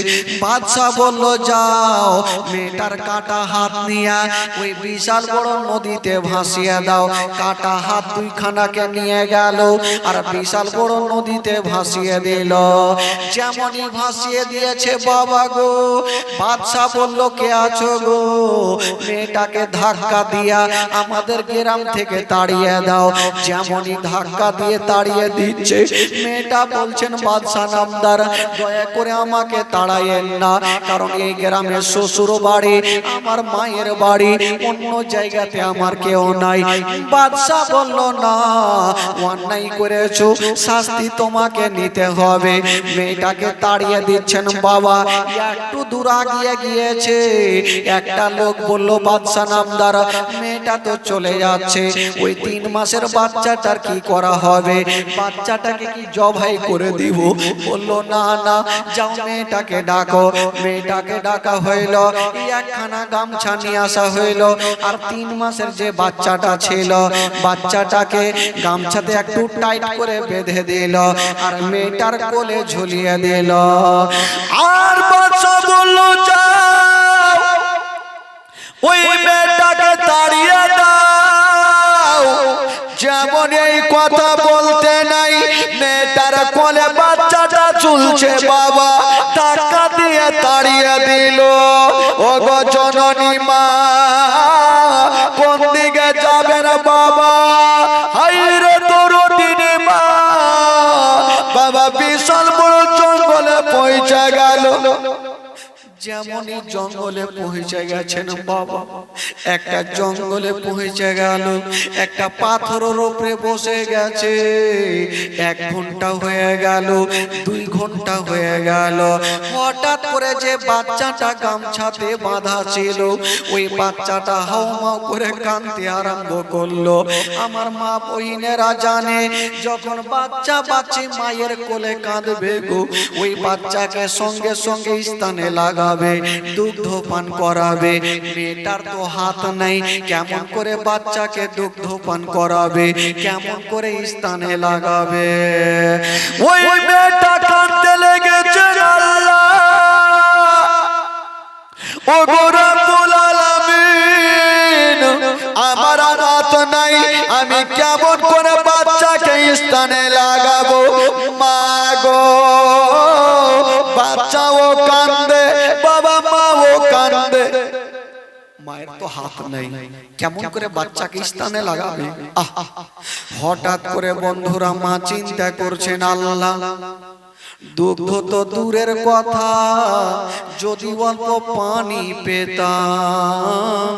বাদশা বলল যাও মেয়েটার কাটা হাত নিয়ে ওই বিশাল বড় নদীতে ভাসিয়ে দাও। কাটা হাত দুইখানাকে নিয়ে গেল আর বিশাল বড় নদীতে ভাসিয়ে দিল। যেমনই ভাসিয়ে দিয়েছে বাবা গো, বাদশা বলল কে আছো গো, মেয়েটাকে ধাক্কা দিয়া আমাদের গ্রাম থেকে তাড়িয়ে দাও। যেমনই ধাক্কা দিয়ে তাড়িয়ে দিচ্ছে, মেয়েটা বলছেন বাদশা নামদার দয়া করে আমাকে তাড়াইয়েন না, কারণ এই গ্রামে শ্বশুর বাড়ি, আমার মায়ের বাড়ি, অন্য জায়গাতে আমার কেউ নাই। বাদশা বলল না, অন্যায় করেছো, শাস্তি তোমাকে নিতে হবে। মেয়েটাকে তাড়িয়ে দিচ্ছেন বাবা। একটু দূর আগিয়ে গিয়েছে, একটা লোক বলল বাদশা নামদার মেয়েটা তো চলে যাচ্ছে, ওই 3 মাসের বাচ্চাটার কি করা হবে, বাচ্চাটাকে কি জবাই করে দিব? বলল না না, যাও মেয়েটাকে ডাকো। মেয়েটাকে ডাকা হইল, একখানা গামছা নিয়ে আসা হইল, আর 3 মাসের যে বাচ্চাটা ছিল, বাচ্চাটাকে গামছাতে একটু টাইট করে বেঁধে দিল আর মেয়েটার কোলে ঝুলিয়ে দিল। আর বাদশা বলল যাও ওই মেয়েটাকে তাড়িয়ে দাও। যেমন এই কথা বলতে নাই, মেয়েটার কোলে বাচ্চাটা ঝুলছে বাবা, টাকা দিয়ে তাড়িয়ে দিল। ও গো জননী মা, কোন দিকে যাবেন বাবা? হাইরে দরদিনী মা, বাবা বিশাল বড় জঙ্গলে পৌঁছে গেল। যেমনই জঙ্গলে পৌঁছে গেছেন বাবা, একটা জঙ্গলে পৌঁছে গেল, একটা পাথরের উপরে বসে গেছে। 1 ঘন্টা হয়ে গেল, 2 ঘন্টা হয়ে গেল। হঠাৎ করে যে বাচ্চাটা গামছাতে বাঁধা ছিল, ওই বাচ্চাটা হাউমাউ করে কাঁদতে আরম্ভ করলো। আমার মা বহিনেরা জানে, যখন বাচ্চা বাচ্চি মায়ের কোলে কাঁদবে গো, ওই বাচ্চাকে সঙ্গে সঙ্গে স্থানে লাগা, দুগ্ধ পান করাবে। মেয়েটার তো হাত নাই, কেমন করে বাচ্চাকে দুগ্ধ পান করাবে, কেমন করে স্থানে লাগাবে? ওই মেয়েটা কাঁদতে লেগেছে, আল্লাহ ও গো রব্বুল আলামিন, আমার হাত নাই, আমি কেমন করে বাচ্চাকে স্থানে লাগাবো? মা গো, বাচ্চাও কান্দে, বাবা মাও কান্দে, মায়ের তো হাত নাই, কেমন করে বাচ্চাকে স্থানে লাগাবে? হঠাৎ করে বন্ধুরা মা চিন্তা করছেন, আল্লাহ দুগ্ধ তো দূরের কথা, যদি অল্প পানি পেতাম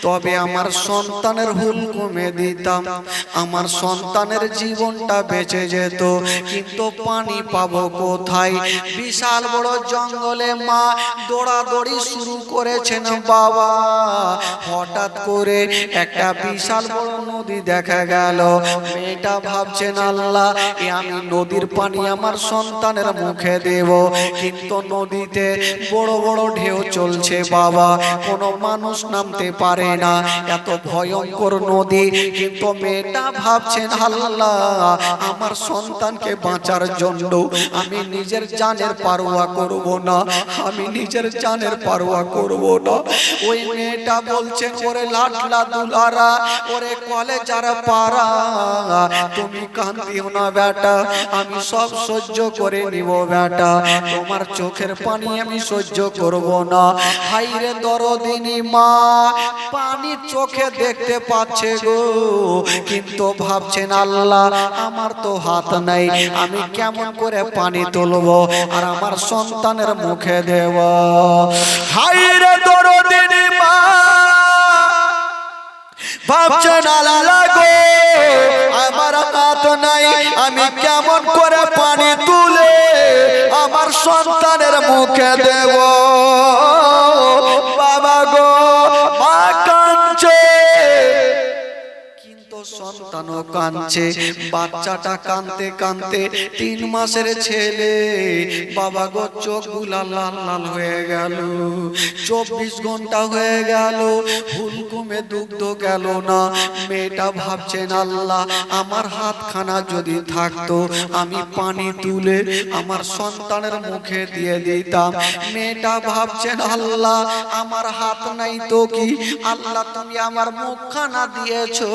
তবে আমার সন্তানের হুল কমে দিতাম, আমার সন্তানের জীবনটা বেঁচে যেত। কিন্তু পানি পাবো কোথায়? বিশাল বড় জঙ্গলে মা দৌড়াদৌড়ি শুরু করেছেন বাবা। হঠাৎ করে একটা বিশাল বড় নদী দেখা গেল। মেয়েটা ভাবছেন, আল্লাহ আমি নদীর পানি আমার সন্তানের মুখে দেব, কিন্তু নদীতে বড় বড় ঢেউ চলছে বাবা, কোনো মানুষ নামতে পারে না, এত ভয়ঙ্কর নদী। কিন্তু মেয়েটা ভাবছেন, আল্লাহ আমার সন্তানকে বাঁচার জন্য আমি নিজের জানের পারোয়া করব না, আমি নিজের জানের পারোয়া করব না। ওই মেয়েটা বলছেন, ওরে লাটলা দুলারা, ওরে কলে যারা পারা, তুমি কান্দিও না বেটা, আমি সব সহ্য করে নিব বেটা, তোমার চোখের পানি আমি সহ্য করব না। হাইরে দরদিনী মা, পানি চোখে দেখতে পাচ্ছে গো, কিন্তু ভাবছেন, আল্লাহ আমার তো হাত নাই, আমি কেমন করে পানি তুলব আর আমার সন্তানের মুখে দেব? হাইরে দরদিনী মা, ভাবছেন, আল্লাহ গো আমার হাত নাই, আমি কেমন করে পানি তুলে আমার সন্তানের মুখে দেব? বাবা গো, মা কাঁদছে, কিন্তু সন্তানও কাঁদছে। বাচ্চাটা কাঁদতে কাঁদতে 3 মাসের ছেলে বাবা গো চোখগুলা লাল লাল হয়ে গেল। 24 ঘন্টা হয়ে গেল, হুলকুমে দুগ্ধ গেল না। মেয়েটা ভাবছেন আল্লাহ আমার হাতখানা যদি থাকতো আমি পানি তুলে আমার সন্তানের মুখে দিয়ে দিতাম। মেয়েটা ভাবছেন আল্লাহ আমার হাত নাই তো কি, আল্লাহ তুমি আমার মুখখানা দিয়েছো,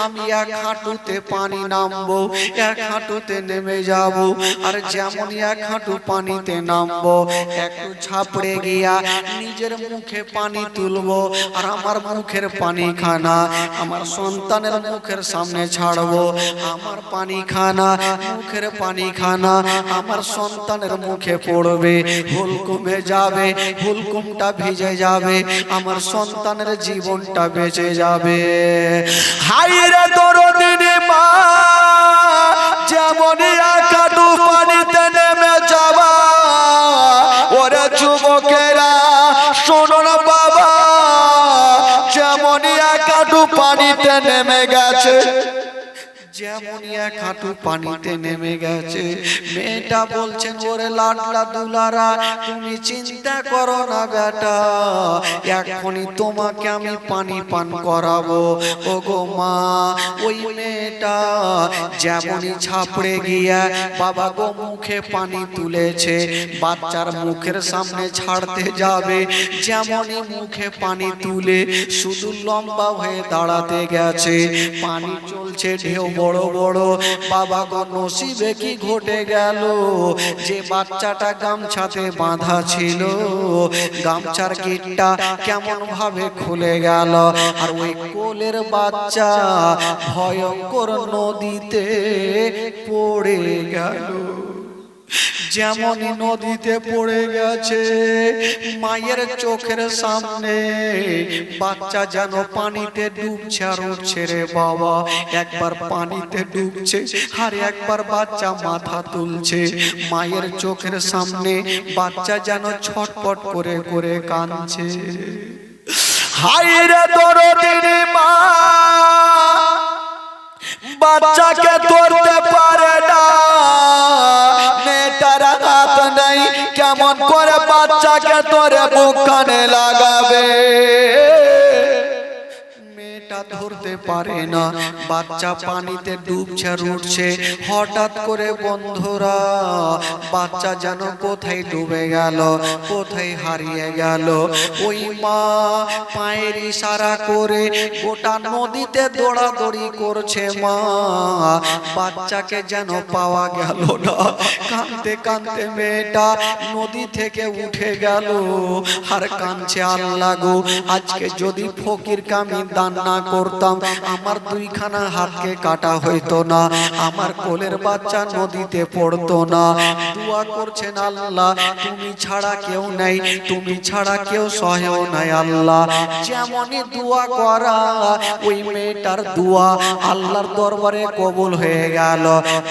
আমি এক হাঁটুতে পানি নামবো, এক হাঁটুতে নেমে যাব। আর যেমনই এক হাঁটু পানিতে নামবো একটু ঝাপড়ে গিয়া নিজের মুখে পানি তুলবো আর আমার মুখের পানি খানা আমার সন্তানের মুখের সামনে ছাড়বো। আমার পানি খানা মুখের পানি খানা আমার সন্তানের মুখে পড়বে, হুলকুমে যাবে, হুলকুমটা ভিজে যাবে, আমার সন্তানের জীবনটা বেঁচে যাবে। হায়রে দরদিনী মা, যেমনই এক হাঁটু পানিতে নেমে যাবা, ওরে যুবকেরা শোনো না বাবা, যেমনই এক হাঁটু পানিতে নেমে গেছে, যেমনই এক হাঁটু পানিতে নেমে গেছে, মেয়েটা বলছেন ওরে লাডলা দুলারা তুমি চিন্তা করো না বেটা, এখনই তোমাকে আমি পানি পান করাবো। ও গো মা, ওই মেয়েটা যেমনই ঝাপড়ে গিয়া বাবা গো মুখে পানি তুলেছে, বাচ্চার মুখের সামনে ছাড়তে যাবে, যেমনই মুখে পানি তুলে শুধু লম্বা হয়ে দাঁড়াতে গেছে, পানি চলছে ঢেউ বড় বড়। বাবা গো নসিবে কি ঘটে গেল, যে বাচ্চাটা গামছাতে বাঁধা ছিল গামছার গিটটা কেমন ভাবে খুলে গেল, আর ওই কোলের বাচ্চা ভয়ঙ্কর নদীতে পড়ে গেল। যেমনই নদীতে পড়ে গেছে, মায়ের চোখের সামনে বাচ্চা যেন পানিতে ডুবছে আর উঠছে রে বাবা, একবার পানিতে ডুবছে আর একবার বাচ্চা মাথা তুলছে। মায়ের চোখের সামনে বাচ্চা যেন ছটপট করে করে কাঁদছে। হায়রে দরদিনী মা, বাচ্চাকে ধরতে পারে না, মেয়েটার হাত নাই, কেমন করে বাচ্চাকে ধরে বুক কানে লাগাবে, মেয়েটা ধরতে পারে না, বাচ্চা পানিতে ডুবছে আর উঠছে। হঠাৎ করে বন্ধুরা বাচ্চা যেন কোথায় ডুবে গেল, কোথায় হারিয়ে গেল। ওই মা পায়ের ইশারা করে গোটা নদীতে দৌড়াদৌড়ি করছে, মা বাচ্চাকে যেন পাওয়া গেল না। কাঁদতে কাঁদতে মেয়েটা নদী থেকে উঠে গেল আর কাঁদছে, আল্লাহ গো আজকে যদি ফকিরকে আমি দান না করতাম আমার 2খানা হাতকে কাটা হইতো না, আমার কোলের বাচ্চা নদীতে পড়তো না। দোয়া করছেন আল্লাহ তুমি ছাড়া কেউ নাই, তুমি ছাড়া কেউ সহেও নাই আল্লাহ। যেমনই দোয়া করা ওই মেয়েটার দোয়া আল্লাহর দরবারে কবুল হয়ে গেল।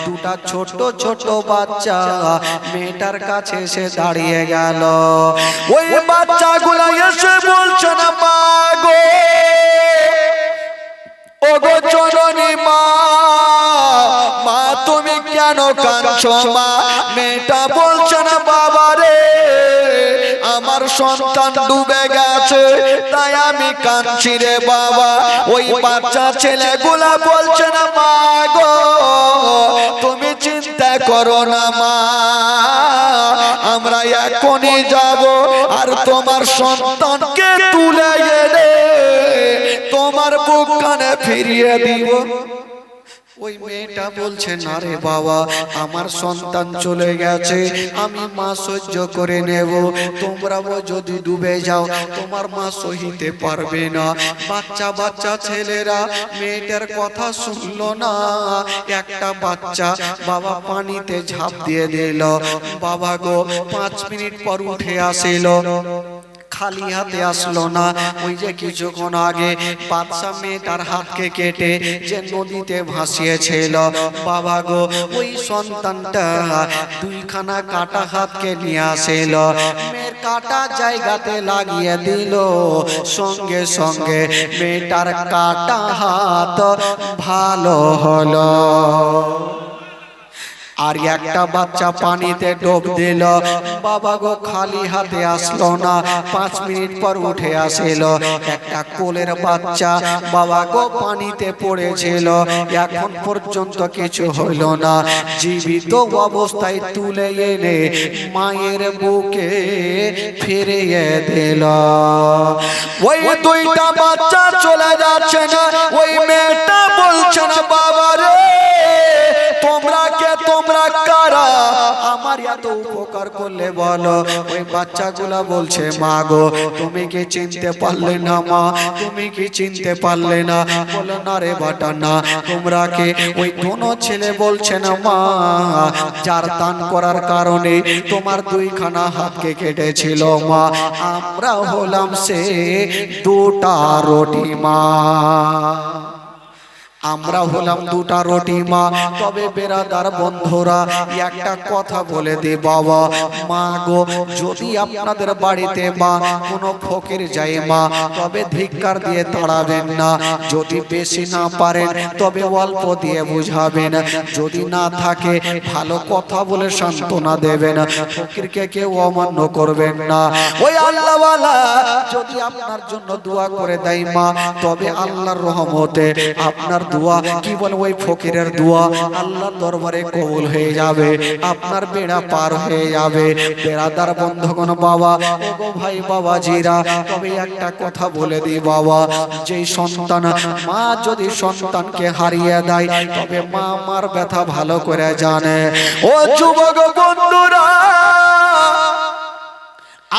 দুটা ছোট ছোট বাচ্চা মেয়েটার কাছে এসে দাঁড়িয়ে গেল। ওই বাচ্চাগুলো এসে বলছে না মা গো, ও গো জননী মা, মা তুমি কেন কাঁদছো মা? মেয়েটা বলছে না বাবা রে আমার সন্তান ডুবে গেছে তাই আমি কাঁদছি রে বাবা। ওই বাচ্চা ছেলেগুলা বলছে না মা গো তুমি চিন্তা করো না মা, আমরা এখনই যাব আর তোমার সন্তানকে তুলে এনে তোমার বুক কানে ফিরিয়ে দিব। ওই মেয়েটা বলছে না রে বাবা আমার সন্তান চলে গেছে, আমি মা সহ্য করে নেব, তোমরাও যদি ডুবে যাও তোমার মা সহিতে পারবে না। বাচ্চা বাচ্চা ছেলেরা মেয়েটার কথা শুনলো না, একটা বাচ্চা বাবা পানিতে ঝাঁপ দিয়ে দিল। বাবা গো 5 মিনিট পর উঠে আসিল, খালি হাতে আসলো না। ওই যে কিছুক্ষণ আগে বাদশা মেয়েটার হাতকে কেটে যে নদীতে ভাসিয়েছিল, বাবা গো ওই সন্তানটা 2খানা কাটা হাতকে নিয়ে আসিল। মেয়ের কাটা জায়গাতে লাগিয়ে দিল, সঙ্গে সঙ্গে মেয়েটার কাটা হাত ভালো হলো। আর একটা বাচ্চা পানিতে ডুব দিল, বাবা গো খালি হাতে আসলো না, 5 মিনিট পর উঠে আসিল। একটা কোলের বাচ্চা বাবা গো পানিতে পড়েছিল, এখন পর্যন্ত কিছু হইল না, জীবিত অবস্থায় তুলে এনে মায়ের বুকে ফিরিয়ে দিল। ওই দুইটা বাচ্চা চলে যাচ্ছে না, ওই মেয়েটা বলছে না বাবা রে তোমরা কে, তোমরা কারা, আমার এত উপকার করলে বলো। ওই বাচ্চাগুলা বলছে মা গো তুমি কি চিনতে পারলে না মা, তুমি কি চিনতে পারলে না? বলো না রে বাটা না, তোমরা কে? ওই কোনো ছেলে বলছে না মা যার দান করার কারণে তোমার 2খানা হাতকে কেটেছিল মা, আমরা হলাম সে 2টা রুটি মা, আমরা হলাম 2টা রুটি মা। তবে বেরাদার বন্ধুরা একটা কথা বলে দি বাবা, মা গো যদি আপনাদের বাড়িতে মা কোনো ফকির যায় মা, তবে ধিক্কার দিয়ে তাড়াবেন না, যদি বেশি না পারেন তবে অল্প দিয়ে বুঝাবেন, যদি না থাকে ভালো কথা বলে সান্ত্বনা দেবেন, ফকিরকে কেউ অমান্য করবেন না। ওই আল্লাহওয়ালা যদি আপনার জন্য দোয়া করে দেয় মা, তবে আল্লাহর রহমতে আপনার দোয়া কি বলে ওই ফকিরের দোয়া আল্লাহর দরবারে কবুল হয়ে যাবে, আপনার বেড়া পার হয়ে যাবে। বেড়াদার বন্ধুগণ বাবা, ওগো ভাই বাবা জিরা, তবে একটা কথা বলে দিই বাবা, যেই সন্তান মা যদি সন্তানকে হারিয়ে দেয় তবে মা মার ব্যথা ভালো করে জানে। ও যুবক বন্ধুরা,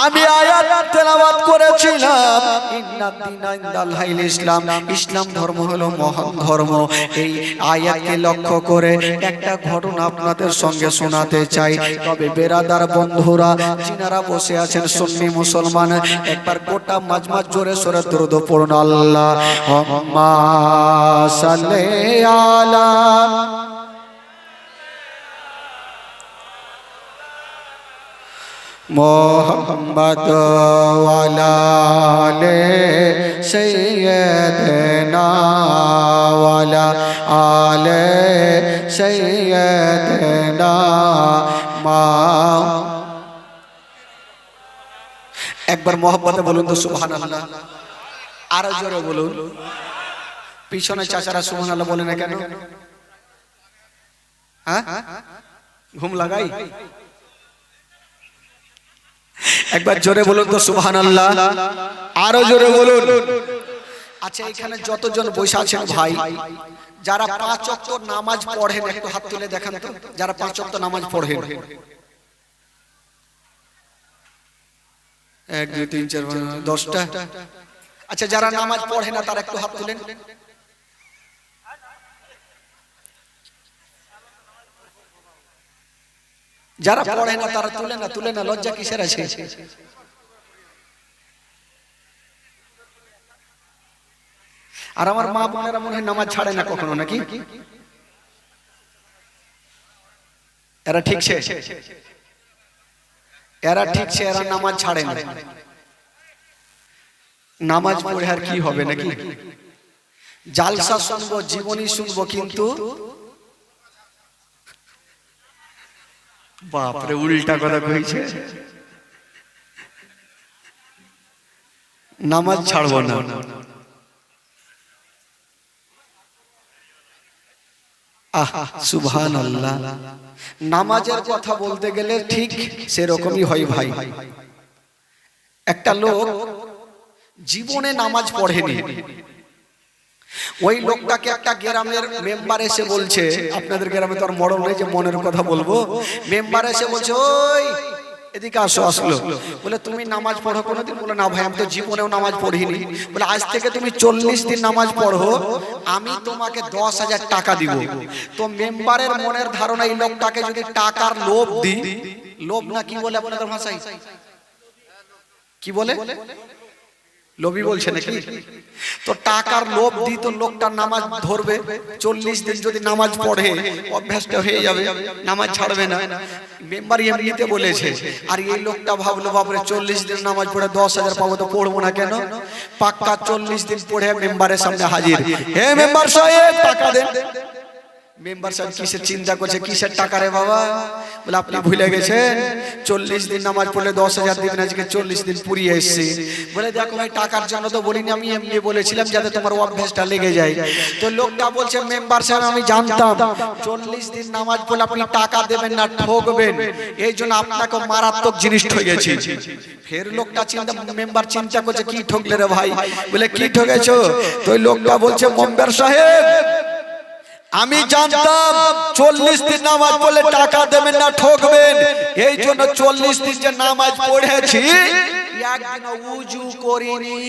আমি আয়াত তেলাওয়াত করেছিলাম, ইন্নাদ্দীনাল ইসলাম, ইসলাম ধর্ম হলো মহান ধর্ম। এই আয়াতকে লক্ষ্য করে একটা ঘটনা আপনাদের সঙ্গে শোনাতে চাই। তবে বেরাদার বন্ধুরা যিনারা বসে আছেন সুন্নি মুসলমান, একবার গোটা মাজমাজ জোরে সোরে দরুদ পড়ুন, আল্লাহুম্মা সাল্লি আলা মোহাম্মদ ওয়ালা আলে সাইয়্যিদিনা ওয়ালা আলে সাইয়্যিদিনা মা। একবার মোহাম্মদে বলুন তো সুবহানাল্লাহ, আরো জোরে বলুন। পিছনে চাচারা সুবহানাল্লাহ বলে না কেন? হ্যাঁ ঘুম লাগাই? একবার জোরে বলুন তো সুবহানাল্লাহ, আরো জোরে বলুন। আচ্ছা এখানে যতজন বসে আছেন ভাই, যারা 5 ওয়াক্ত নামাজ পড়েন একটু হাত তুলে দেখান তো, যারা 5 ওয়াক্ত নামাজ পড়েন। 1 2 3 4 5 10টা। আচ্ছা যারা নামাজ পড়ে না তারা একটু হাত তুলেন। যারা পড়ে না তারা তুলে না, তুলে না, লজ্জা কিসের আছে? আর আমার মা বোনেরা মনে হয় নামাজ ছাড়ে না কখনো, নাকি? এরা ঠিকছে, এরা ঠিকছে, এরা নামাজ ছাড়ে না। নামাজ পড়ে আর কি হবে, নাকি? জালসা শুনবো, জীবনী শুনবো, কিন্তু বাপরে উল্টা কথা কইছে, নামাজ ছাড়বো না। সুবহানাল্লাহ। নামাজের কথা বলতে গেলে ঠিক সেরকমই হয় ভাই। একটা লোক জীবনে নামাজ পড়েনি, ওই লোকটাকে একটা গ্রামের মেম্বার এসে বলছে, আপনাদের গ্রামে তো আর মরণ নেই যে মনের কথা বলবো, মেম্বার এসে বলছে ওই এদিকে আসো। আসলো, বলে তুমি নামাজ পড়ো কোনোদিন? বলে না ভাই আমি তো জীবনেও নামাজ পড়িনি। বলে আজ থেকে তুমি 40 দিন নামাজ পড়ো, আমি তোমাকে 10,000 টাকা দিব। তো মেম্বারের মনের ধারণা এই লোকটাকে যদি টাকার লোভ দিই, লোভ না কি বলে আপনাদের ভাষায়, কি বলে? লোভী বলছে নাকি? তো টাকার লোভ দিই তো লোকটা নামাজ ধরবে, 40 দিন যদি নামাজ পড়ে অভ্যাসটা হয়ে যাবে, নামাজ ছাড়বে না। মেম্বার এমনিতে বলেছে, আর এই লোকটা ভাবলো বাপরে 40 দিন নামাজ পড়ে 10,000 পাবো, তো পড়বো না কেন? পাক্কা 40 দিন পড়ে মেম্বারের সামনে হাজির, হে মেম্বার সাহেব টাকা দেন। মেম্বার সাহেব কিসের চিন্তা করছে, কিসের টাকা রে বাবা? বলে আপনি ভুলে গেছেন 40 দিন নামাজ পড়লে 10,000 দিবেন, আজকে 40 দিন পুরিয়ে এসেছি। বলে দেখো ভাই টাকার জন্য তো বলিনি, আমি এমনি বলেছিলাম যাতে তোমার অভ্যাসটা লেগে যায়। তো লোকটা বলছে মেম্বার সাহেব আমি জানতাম 40 দিন নামাজ পড়লে আপনি টাকা দেবেন না, ঠকবেন, এই জন্য আপনাকে মারাত্মক জিনিস ঠকেছি। ফের লোকটা মেম্বার চিন্তা করছে কি ঠকলে রে ভাই? বলে কি ঠকেছো? তো লোকটা বলছে মেম্বার সাহেব আমি জানতাম 40 দিন নামাজ পড়লে টাকা দেবেন না, ঠকবেন, এই জন্য 40 দিন যে নামাজ পড়েছি একদিন উজু করিনি,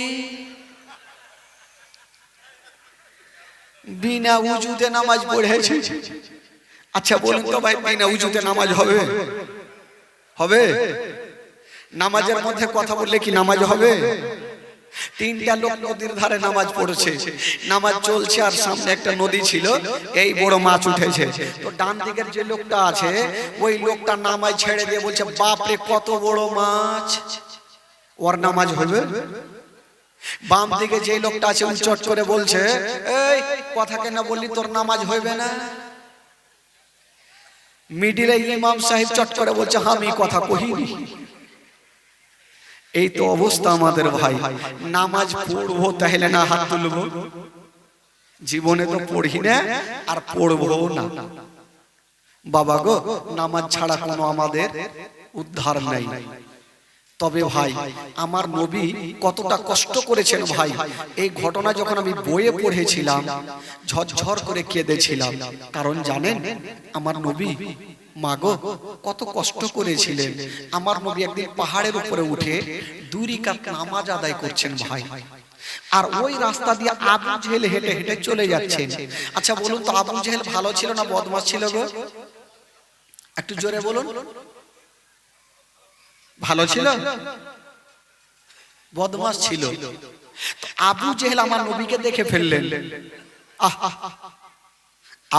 বিনা উজুতে নামাজ পড়েছি। আচ্ছা বলুন তো ভাই, বিনা উজুতে নামাজ হবে? হবে? নামাজের মধ্যে কথা বললে কি নামাজ হবে? তিনটা লোক নদীর ধারে নামাজ পড়ছে, নামাজ চলছে, আর সামনে একটা নদী ছিল, এই বড় মাছ উঠেছে। তো ডান দিকের যে লোকটা আছে ওই লোকটা নামাজ ছেড়ে দিয়ে বলছে বাপরে কত বড় মাছ, ওর নামাজ হবে? বাম দিকে যে লোকটা আছে উচ্চট করে বলছে এই কথা কেন বললি, তোর নামাজ হবে না। মিডিলে ইমাম সাহেব চট করে বলছে আমি কথা কহিনি। এই তো অবস্থা আমাদের ভাই। নামাজ পড়বো তাহলে না হাত তুলবো? জীবনে তো পড়ি না আর পড়বো না। বাবা গো, নামাজ ছাড়া কোনো আমাদের উদ্ধার নাই। তবে ভাই আমার নবী কতটা কষ্ট করেছেন ভাই, এই ঘটনা যখন আমি বইয়ে পড়েছিলাম ঝরঝর করে কেঁদেছিলাম। কারণ জানেন আমার নবী মাগো কত কষ্ট করেছিলেন। আমার নবী একদিন পাহাড়ের উপরে উঠে 2 রাকাত নামাজ আদায় করছেন ভাই, আর ওই রাস্তা দিয়ে আবু জেহেল হেঁটে হেঁটে চলে যাচ্ছেন। আচ্ছা বলুন তো আবু জেহেল ভালো ছিল না বদমাশ ছিল গো? একটু জোরে বলুন। ভালো ছিল? বদমাশ ছিল? আবু জেহেল আমার নবীকে দেখে ফেললেন।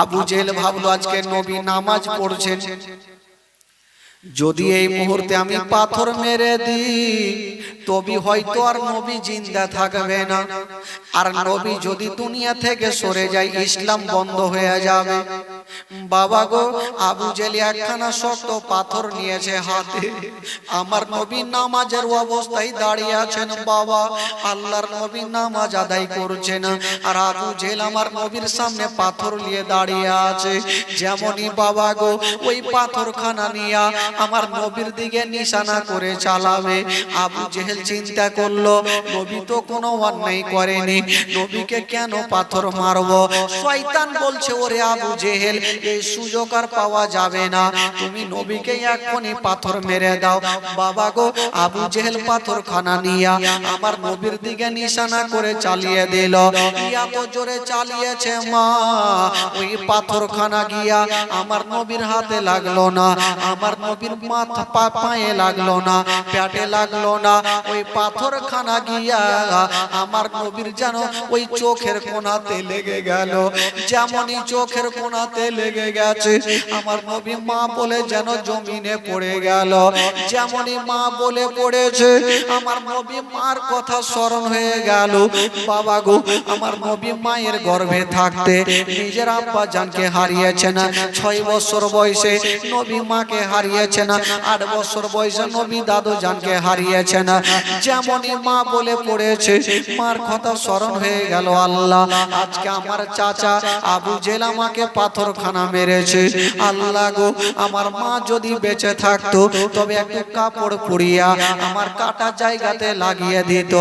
আবু জেহেল ভাবলো আজকে নবী নামাজ পড়ছেন, যদি এই মুহূর্তে আমি পাথর মেরে দিই তবে হয়তো আর নবী জিন্দা থাকবে না, আর নবী যদি দুনিয়া থেকে সরে যায় ইসলাম বন্ধ হয়ে যাবে। বাবা গো, আবু জেহেল একখানা শক্ত পাথর নিয়েছে হাতে, আমার নবী নামাজের অবস্থায় দাঁড়িয়ে আছেন। বাবা আল্লাহর নবী নামাজ আদায় করছেন, আর আবু জেহেল আমার নবীর সামনে পাথর নিয়ে দাঁড়িয়ে আছে। যেমনই বাবা গো ওই পাথরখানা নিয়ে আমার নবীর দিকে নিশানা করে চালাবে, আবু জেহেল চিন্তা করলো নবী তো কোনো অন্যায় করেনি, নবীকে কেন পাথর মারবো? শয়তান বলছে ওরে আবু জেহেল এই সুযোগ আর পাওয়া যাবে না, তুমি নবীকে এখনই পাথর মেরে দাও। বাবা গো, আবু জেহেল পাথরখানা নিয়ে আমার নবীর দিকে নিশানা করে চালিয়ে দিল। এত জোরে চালিয়েছে মা, ওই পাথরখানা গিয়া আমার নবীর হাতে লাগলো না, আমার নবীর মাথা পায়ে লাগলো না, পেটে লাগলো না, ওই পাথরখানা গিয়া আমার নবীর যেন ওই চোখের কোণাতে লেগে গেল। যেমনই চোখের কোণাতে লেগে গেছে আমার নবী মা বলে যেন জমিনে পড়ে গেল। যেমনই মা বলে পড়েছে আমার নবী মার কথা স্মরণ হয়ে গেল। বাবা গো, আমার নবী মায়ের গর্ভে থাকতে নিজের আব্বা জানকে হারিয়েছেন, 6 বছর বয়সে নবী মাকে হারিয়েছেন, 8 বছর বয়সে নবী দাদু জানকে হারিয়েছেন। যেমনই মা বলে পড়েছে মার কথা স্মরণ হয়ে গেল। আল্লাহ আজকে আমার চাচা আবু জেহেল আমাকে পাথরখানা মেরেছে, আল্লাহ গো আমার মা যদি বেঁচে থাকতো তবে একটু কাপড় পুড়িয়া আমার কাটা জায়গাতে লাগিয়ে দিত,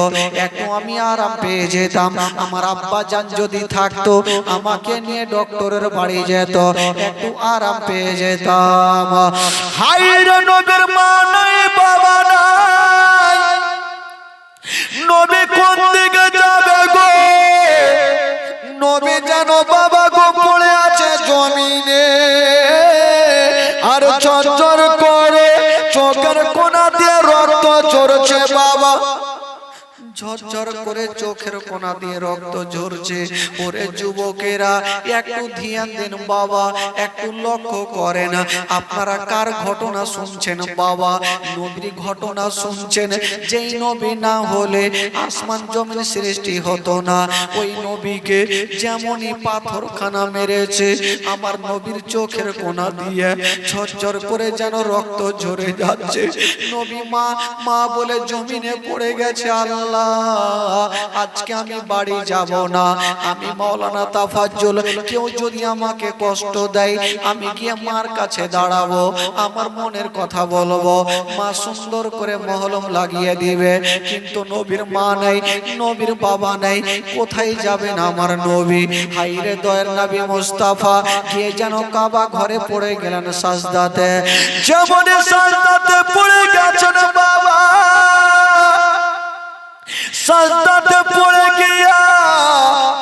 একটু আমি আরাম পেয়ে যেতাম। আমার আব্বা জান যদি থাকতো আমাকে নিয়ে ডক্টরের বাড়ি যেত, একটু আরাম পেয়ে যেতাম। হায়রে নবীর মা নাই বাবা নাই, নবী কোন দিকে যাবে গো? নবী যেন বাবা গো পড়ে আছে জমিনে, আর চরচর করে চোখের কোণা দিয়ে রক্ত ঝরছে। বাবা ঝরঝর করে চোখের কোনা দিয়ে রক্ত ঝরছে। ওরে যুবকেরা একটু ধ্যান দেন বাবা, একটু লক্ষ্য করেন। আপনারা কার ঘটনা শুনছেন বাবা? নবীর ঘটনা শুনছেন। যেই নবী না হলে আসমান জমিন সৃষ্টি হতো না। ওই নবীকে যেমনই পাথরখানা মেরেছে, আমার নবীর চোখের কোনা দিয়ে ঝরঝর করে যেন রক্ত ঝরে যাচ্ছে। নবী মা মা বলে জমিনে পড়ে গেছে। আল্লাহ, আজকে আমি বাড়ি যাব না। আমি মাওলানা তাফাজ্জল, কেউ যদি আমাকে কষ্ট দেয়, আমি গিয়ে মার কাছে দাঁড়াবো, আমার মনের কথা বলবো। মা সুন্দর করে মহলম লাগিয়ে দিবে। কিন্তু নবীর মা নাই, নবীর বাবা নাই, কোথায় যাবেন আমার নবী? হাইরে দয়ার নবী মুস্তাফা গিয়ে যেন কাবা ঘরে পড়ে গেলেন সাজদাতে। যেমন সাজদাতে পড়ে গেছেন বাবা, সাজদাতে পড়ে গিয়া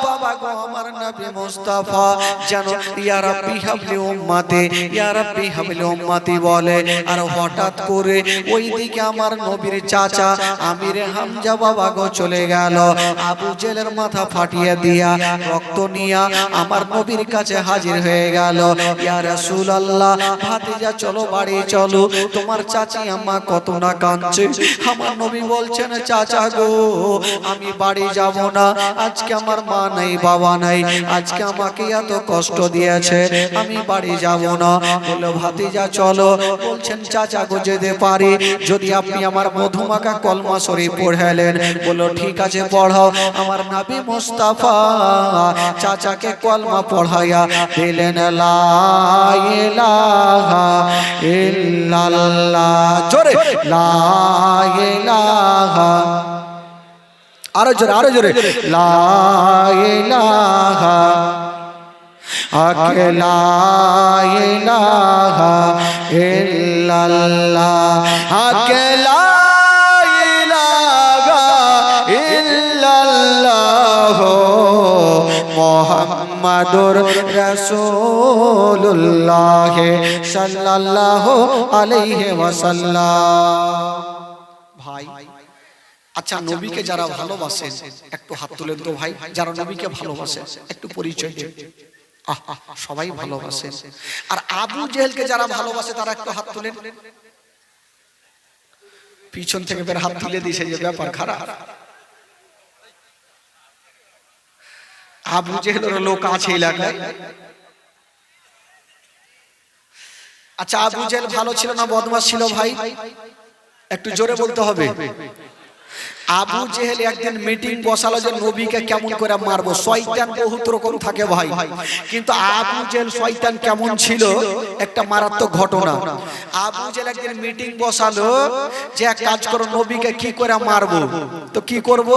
বাবা গো আমার নবী মুস্তাফা যেন ইয়া রাব্বি হাবলি উম্মতি, ইয়া রাব্বি হাবলি উম্মতি বলে। আর হঠাৎ করে ওইদিকে আমার নবীর চাচা আমিরে হামজা বাবা গো চলে গেল। আবু জেলের মাথা ফাটিয়ে দিয়া রক্ত নিয়া আমার নবীর কাছে হাজির হয়ে গেল। ইয়া রাসূলুল্লাহ, ভাতিজা চলো বাড়ি চলো, তোমার চাচি আম্মা কত না কাঁদছে। আমার নবী বলছেন চাচা গো আমি বাড়ি যাব না, আজকে আমার মা নাই বাবা নাই, আজকে আমাকে এত কষ্ট দিয়েছে, আমি বাড়ি যাব না। বললো ভাতিজা চলো। বলছেন চাচা গো যেতে পারি যদি আপনি আমার মধুমাখা কলমা শরীফ পড়ালেন। বললো ঠিক আছে পড়াও। আমার নবী মুস্তাফা চাচাকে কলমা পড়াইয়া দিলেন লা ইলাহা ইল্লাল্লাহ, জোরে লা ইলাহা, আরো জোরে আরো জোরে, লা ইলাহা লা ইলাহা ইল্লাল্লাহ, লা ইলাহা ইল্লাল্লাহ মুহাম্মাদুর রাসূলুল্লাহ সাল্লাল্লাহু আলাইহি ওয়াসাল্লাম। ভাই আচ্ছা, নবীকে যারা ভালোবাসেন একটু হাত তুলেন তো ভাই। যারা নবীকে ভালোবাসেন একটু পরিচয় দেন। সবাই ভালোবাসেন। আর আবু জেহেলকে যারা ভালোবাসে তারা একটু হাত তুলেন। পিছন থেকে বের হাত তুলে দিয়েছে, যে ব্যাপার খারাপ। আবু জেহেলের লোক আছে এলাকায়। আচ্ছা, আবু জেহেল ভালো ছিল না বদমাশ ছিল ভাই? একটু জোরে বলতে হবে। আবু জেহেল একদিন মিটিং বসালো যে নবীকে কেমন করে মারবো। শয়তান বহুত রকম থাকে ভাই, কিন্তু আবু জেহেল শয়তান কেমন ছিল একটা মারাত্মক ঘটনা। আবু জেহেল একদিন মিটিং বসালো যে এক কাজ করো, নবীকে কি করে মারবো। তো কি করব,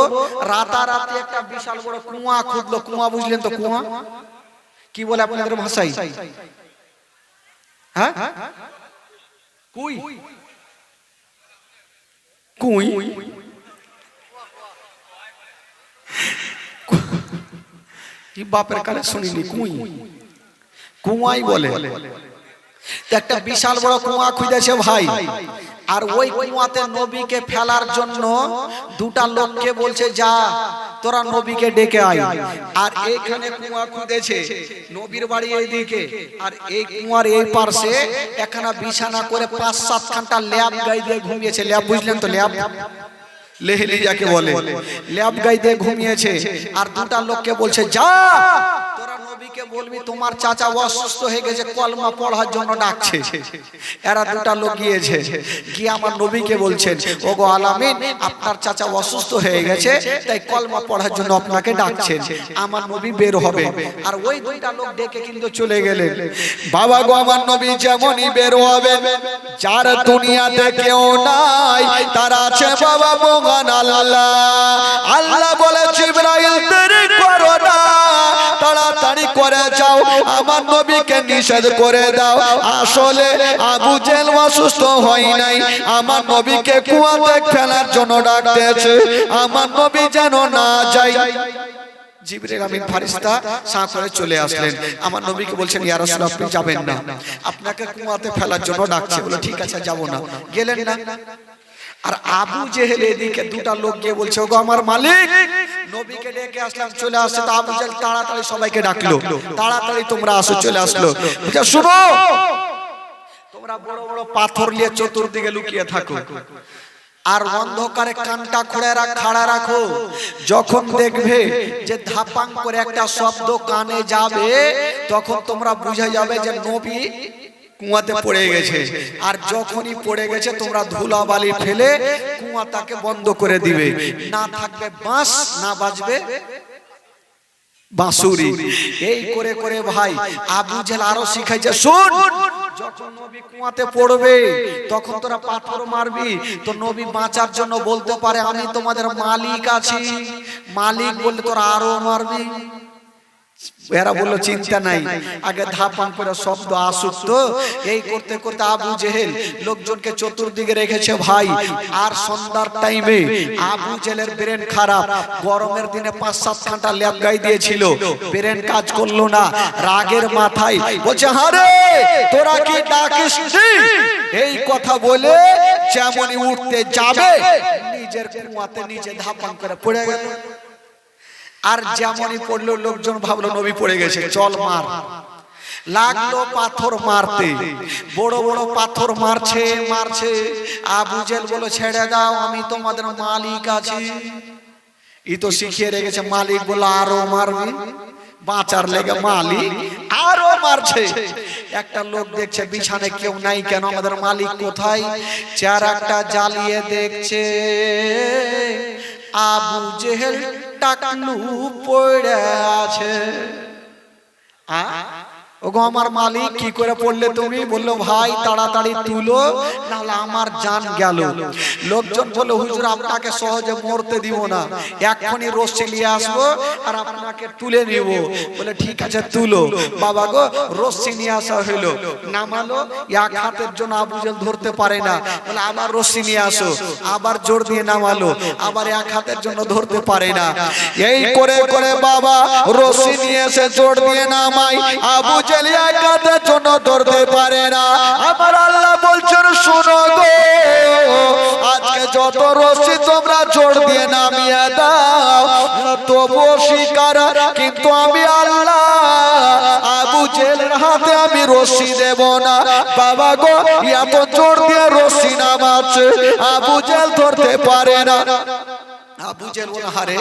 রাতারাতি একটা বিশাল বড় কুয়া খুঁজলো। কুয়া বুঝলেন তো? কুয়া কি বলে আপনাদের ভাষায়? হ্যাঁ, কুই কুই বাপের কানে শুনিনি, কুই কুয়াই বলে। একটা বিশাল বড় কুয়া খুঁজেছে ভাই। আর ওই কুয়াতে নবীকে ফেলার জন্য দুটা লোককে বলছে যা তোরা নবীকে ডেকে আয়। আর এইখানে কুয়া খুঁজেছে, নবীর বাড়ি এইদিকে, আর এই কুয়ার এই পাশে এখানে বিছানা করে ৫-৭ ঘন্টা ল্যাব গাই দিয়ে ঘুমিয়েছে। ল্যাব বুঝলেন তো? ল্যাব লেহলি যাকে বলে, ল্যাব গাই দিয়ে ঘুমিয়েছে। আর দুটা লোককে বলছে যা তোরা নবীকে বলবি তোমার চাচা অসুস্থ হয়ে গেছে, কলমা পড়ার জন্য ডাকছে। এরা দুটা লোক গিয়েছে, গিয়ে আমার নবীকে বলছেন ওগো আলামিন আপনার চাচা অসুস্থ হয়ে গেছে, তাই কলমা পড়ার জন্য আপনাকে ডাকছেন। আমার নবী বের হবে। আর ওই দুইটা লোক ডেকে কিন্তু চলে গেলেন। বাবা গো আমার নবী যেমনই বের হবে, যার দুনিয়াতে কেউ নাই তার আছে বাবা মহান আল্লাহ। আল্লাহ বলে জিবরাইল দেরি করো না, তাড়াতাড়ি করে যাও, আমার নবীকে নিষেধ করে দাও। আসলে আবু জেহেল অসুস্থ হয় নাই, আমার নবীকে কুয়াতে ফেলার জন্য ডাকতেছে, আমার নবী যেন না যায়। জিবরাইল আমিন ফেরেশতা সাঁ করে চলে আসলেন। আমার নবীকে বলছেন ইয়া রাসূলুল্লাহ আপনি যাবেন না, আপনাকে কুয়াতে ফেলার জন্য ডাকছে। বলে ঠিক আছে যাব না। গেলেন না। আর আবু জেহেল এদিকে দুটা লোক গিয়ে বলছে, ওগো আমার মালিক, নবীকে ডেকে আসলাম, চলে আসছে। তো আবু জেহেল তাড়াতাড়ি সবাইকে ডাকলো, তাড়াতাড়ি তোমরা আসো, চলে আসলো। বুঝা, শুনো, তোমরা বড় বড় পাথর নিয়ে চতুর্দিকে লুকিয়ে থাকো, আর অন্ধকারে কানটা খাড়া রাখো। যখন দেখবে যে ধাপাং করে একটা শব্দ কানে যাবে, তখন তোমরা বুঝে যাবে যে নবী কুয়াতে পড়ে গেছে। আর যখনই পড়ে গেছে, তোমরা ধুলাবালি ফেলে কুয়াটাকে বন্ধ করে দিবে। না থাকবে বাঁশ, না বাজবে বাঁশুরি। এই করে করে ভাই আবু জেহেল আরো শিখাইছে, শোন, যখন নবী কুয়াতে পড়বে তখন তোরা পাথর মারবি। তো নবী বাঁচার জন্য বলতে পারে, আমি তোমাদের মালিক আছি। মালিক বললে তোরা আরো মারবি। এরা বললো, চিন্তা নাই, আগে ধাপান করে শব্দ আসুক। তো এই করতে করতে আবু জেহেল লোকজনকে চতুর্দিকে রেখেছে ভাই। আর সন্ধ্যার টাইমে আবু জেহেলের ব্রেন খারাপ, গরমের দিনে 5-7 ঘন্টা ল্যাব গাই দিয়েছিল, ব্রেন কাজ করলো না। রাগের মাথায় বলছে, হারে তোরা কি ডাকিস? এই কথা বলে যেমনই উঠতে যাবে, নিজের কুয়াতে নিজে ধাপান করে পড়ে গেল। আর যেমনই পড়লো, লোকজন ভাবলো নবী পড়ে গেছে, চল মার। লাগলো পাথর মারতে, বড় বড় পাথর মারছে মারছে। আবু জেহেল বলে, ছেড়ে দাও, আমি তোমাদের মালিক আছি। ই তো শিখিয়ে রেখেছে, মালিক বলে আরো মারবি, বাঁচার লেগে মালিক আরো মারছে। একটা লোক দেখছে বিছানে কেউ নাই, কেন আমাদের মালিক কোথায়? চেহারাটা জ্বালিয়ে দেখছে, আবু জেহেল টাকলু পড়ে আছে। ওগো আমার মালিক, কি করে পড়লে তুমি? বললো, ভাই তাড়াতাড়ি তুলো, নাহলে আমার জান গেল। লোকজন বললো, হুজুর আপনাকে সহজে মরতে দিব না, এক্ষুনি রশ্মি নিয়ে আসবো আর আপনাকে তুলে নিব। বলে, ঠিক আছে তুলো। বাবা গো, রশ্মি নিয়ে আসা হইলো, নামালো। এক হাতের জন্য আবু জেহেল ধরতে পারে না, বলে আবার রশ্মি নিয়ে আসো। আবার জোর দিয়ে নামালো, আবার এক হাতের জন্য ধরতে পারে না। এই করে করে বাবা রশ্মি নিয়ে এসে জোর দিয়ে নামাই, আবু জেহেল এক হাতের জন্য ধরতে পারে না। আমার আল্লাহ বলছেন, শুনো গো, আজকে যত রশ্মি তোমরা জোর দিয়ে নামিয়ে দাও, তবুও শিকার, কিন্তু আমি আল্লাহ আবু জেহেলের হাতে আমি রশ্মি দেব না। বাবা গো, এত জোর দিয়ে রশ্মি নামাচ্ছে, আবু জেহেল ধরতে পারে না। আবু জেহেল বলে, হারে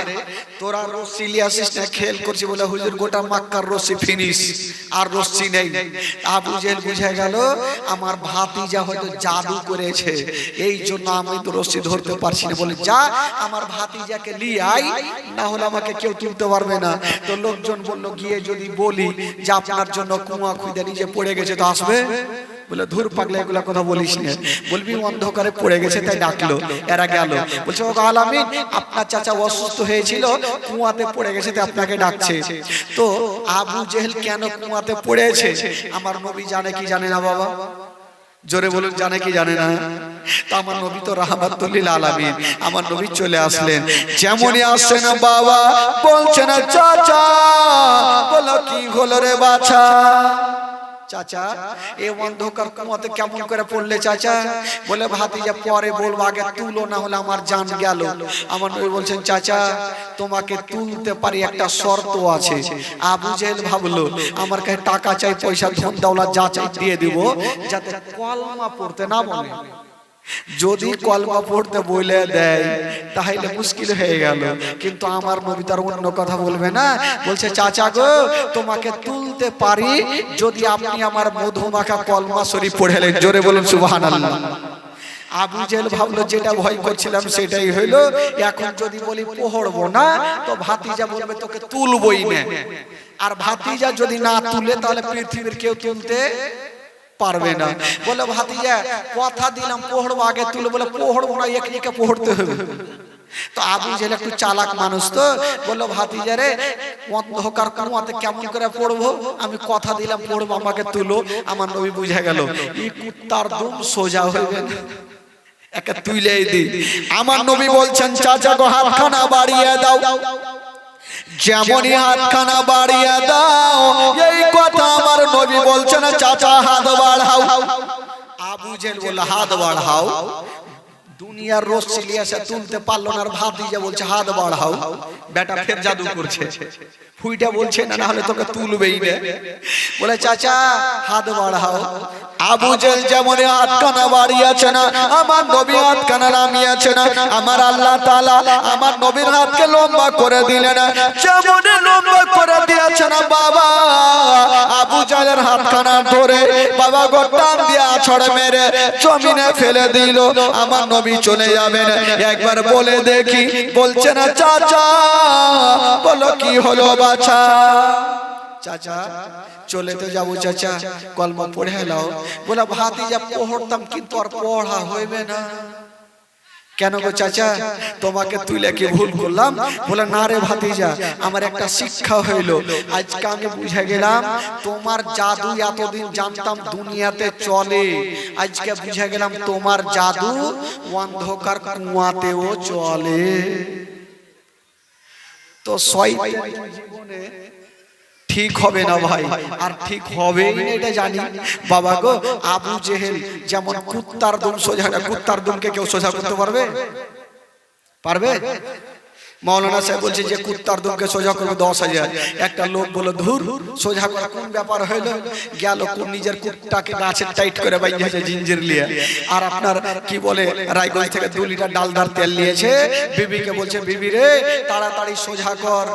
তোরা রশ্মি নিয়ে আসিস না, খেল করছি। বলে, হুজুর গোটা মক্কার রশ্মি ফিনিশ, আর রশ্মি নেই। আবু জেহেল বুঝে গেল আমার ভাতিজা হয়তো জাদু করেছে, এই জন্য আমি তো রশ্মি ধরতে পারছি না। বলে, যা আমার ভাতিজাকে নিয়ে আই, না হলে আমাকে কেউ তুলতে পারবে না। তো লোকজন বললো, গিয়ে যদি বলি যে আপনার জন্য কুয়া খুঁজে নিজে পড়ে গেছে, তো আসবে? বলে, ধুর পাগলা, এগুলা কথা বলিস না, বলবি অন্ধকারে পড়ে গেছে তাই ডাকলো। এরা গেল, বলছে, ও আলামিন, আপনার চাচা অসুস্থ হয়েছিল, কুয়াতে পড়ে গেছে তাই আপনাকে ডাকছে। তো আবু জেহেল কেন কুয়াতে পড়েছে আমার নবী জানে কি জানে না? বাবা জোরে বলুন, জানে কি জানে না? তো আমার নবী তো রাহমাতুল লিল আলামিন, আমার নবী চলে আসলেন। যেমনই আসছেন বাবা বলছেন, চাচা। বলো, কি হলো রে বাছা? চাচা, এই অন্ধকার কুয়াতে কেমন করে পড়লে চাচা? বলে, ভাতিজা পরে বলবো, আগে তুলো, না হলে আমার জান গেল। আমার নবী বলছেন, চাচা তোমাকে তুলতে পারি, একটা শর্ত আছে। আবু জেহেল ভাবলো আমার কাছে টাকা চাই, পয়সা ধন দৌলত যা চাই দিয়ে দিব, যাতে কলমা পড়তে না বলে। যদি কলমা পড়তে বলে দেয় তাহলে মুশকিল হয়ে গেল। কিন্তু আমার নবী তার অন্য কথা বলবে না। বলছে, চাচা গো, তোমাকে তুলতে পারি যদি আপনি আমার মধুমাখা কলমা শরীফ পড়েলেন। জোরে বলুন সুবহানাল্লাহ। আবু জেহেল ভাবলো যেটা ভয় করছিলাম সেটাই হইলো। এখন যদি বলি পড়বো না, তো ভাতিজা বলবে তোকে তুলবই না। আর ভাতিজা যদি না তুলে, তাহলে পৃথিবীর কেউ তুলতে পারবে না। বলে, ভাতিজা কথা দিলাম পড়বো, আগে তুলে। বলে, পড়বো না, একে পড়তে হবে। তো আবু জেহেল একটু চালাক মানুষ, তো বললো, ভাতিজা রে, অন্ধকার কুয়াতে কেমন করে পড়বো? আমি কথা দিলাম পড়বো, আমাকে তুলো। আমার নবী বুঝে গেল এই কুত্তার দুম সোজা হইবে না, একে তুইলেই দি। আমার নবী বলছেন, চাচা গো, হাতখানা বাড়িয়ে দাও। যেমনই হাতখানা বাড়িয়ে দাও, এই কথা আমার নবী বলছেন, চাচা হাত বাড়াও। আবু জেহেল বলল, হাত বাড়াও। দুনিয়ার রোজ চিলিয়ে এসে তুলতে পারলো না, আর ভাতিজা বলছে হাত বাড়াও। বেটা ফের জাদু করছে, ফুইটা বলছে না হলে তোকে তুলবেই না, বলে চাচা হাত বাড়াও। আবু জেল যেমন হাতখানা বাড়িয়েছে না, আমার নবী হাতখানা নামিয়েছে না, আমার আল্লাহ তাআলা আমার নবীর হাতকে লম্বা করে দিলেন, যেমন লম্বা করে দিয়েছে না বাবা আবু জেলের হাতখানা ধরে বাবা গোটাম দিয়ে আছড় মেরে জমিনে ফেলে দিল। আমার নবী চলে যাবেন, একবার বলে দেখি, বলছে না চাচা, বলো কি হলো বাছা? চাচা চলে তো যাবো চাচা, কলমা পড়ে এলাও। বলে ভাতিজা পড়তাম কিন্তু আর পড়া হইবে না। কেন গো চাচা, তোমাকে তুলে কি ভুল করলাম? বলে না রে ভাতিজা, আমার একটা শিক্ষা হইলো, আজকে আমি বুঝে গেলাম তোমার জাদু এতদিন জানতাম দুনিয়াতে চলে, আজকে বুঝে গেলাম তোমার জাদু অন্ধকার কুয়াতেও চলে। তো শয়তান জীবনে ঠিক হবে না ভাই, আর ঠিক হবেই না এটা জানি। বাবা গো, আবু জেহেল যেমন কুত্তার দুম সোজা, কুত্তার দুমকে কেউ সোজা করতে পারবে? পারবে? মৌলানা সাহেব বলছে যে কুত্তার দুমকে সোজা করবে 10,000। একটা লোক বলে ধুর, সোজা করা কোন ব্যাপার হইলো? গেল নিজের কুত্তাকে গাছের টাইট করে বাইন্ধেছে জিঞ্জির নিয়ে, আর আপনার কি বলে রায়গঞ্জ থেকে 2 লিটার ডালদার তেল নিয়েছে, বিবিকে বলছে বিবি রে তাড়াতাড়ি সোজা কর।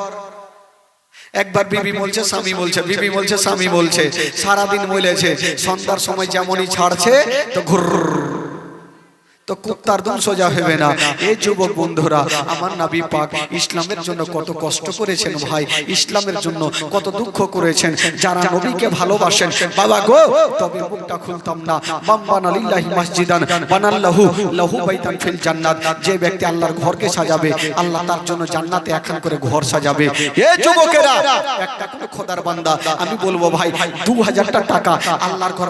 একবার বিবি বলছে, স্বামী বলছে, বিবি বলছে, স্বামী বলছে, সারাদিন বলেছে, সন্ধ্যার সময় যেমনই ছাড়ছে তো ঘুর, তো কুত্তার দুম সোজা হবে না। এই যুবক বন্ধুরা, আমার নবী পাক ইসলামের জন্য কত কষ্ট করেছেন ভাই, ইসলামের জন্য কত দুঃখ করেছেন। যারা নবীকে ভালোবাসেন বাবা গো, তবে মুখটা খুলতাম না। বাম্বানা লিল্লাহি মসজিদান বানাল্লাহু লাহু বাইতান ফিল জান্নাত। যে ব্যক্তি আল্লাহর ঘরকে সাজাবে, আল্লাহ তার জন্য জান্নাতে একখান করে ঘর সাজাবে। এই যুবকেরা, একটা করে খোদার বান্দা আমি বলবো ভাই, 2000 টাকা আল্লাহর ঘর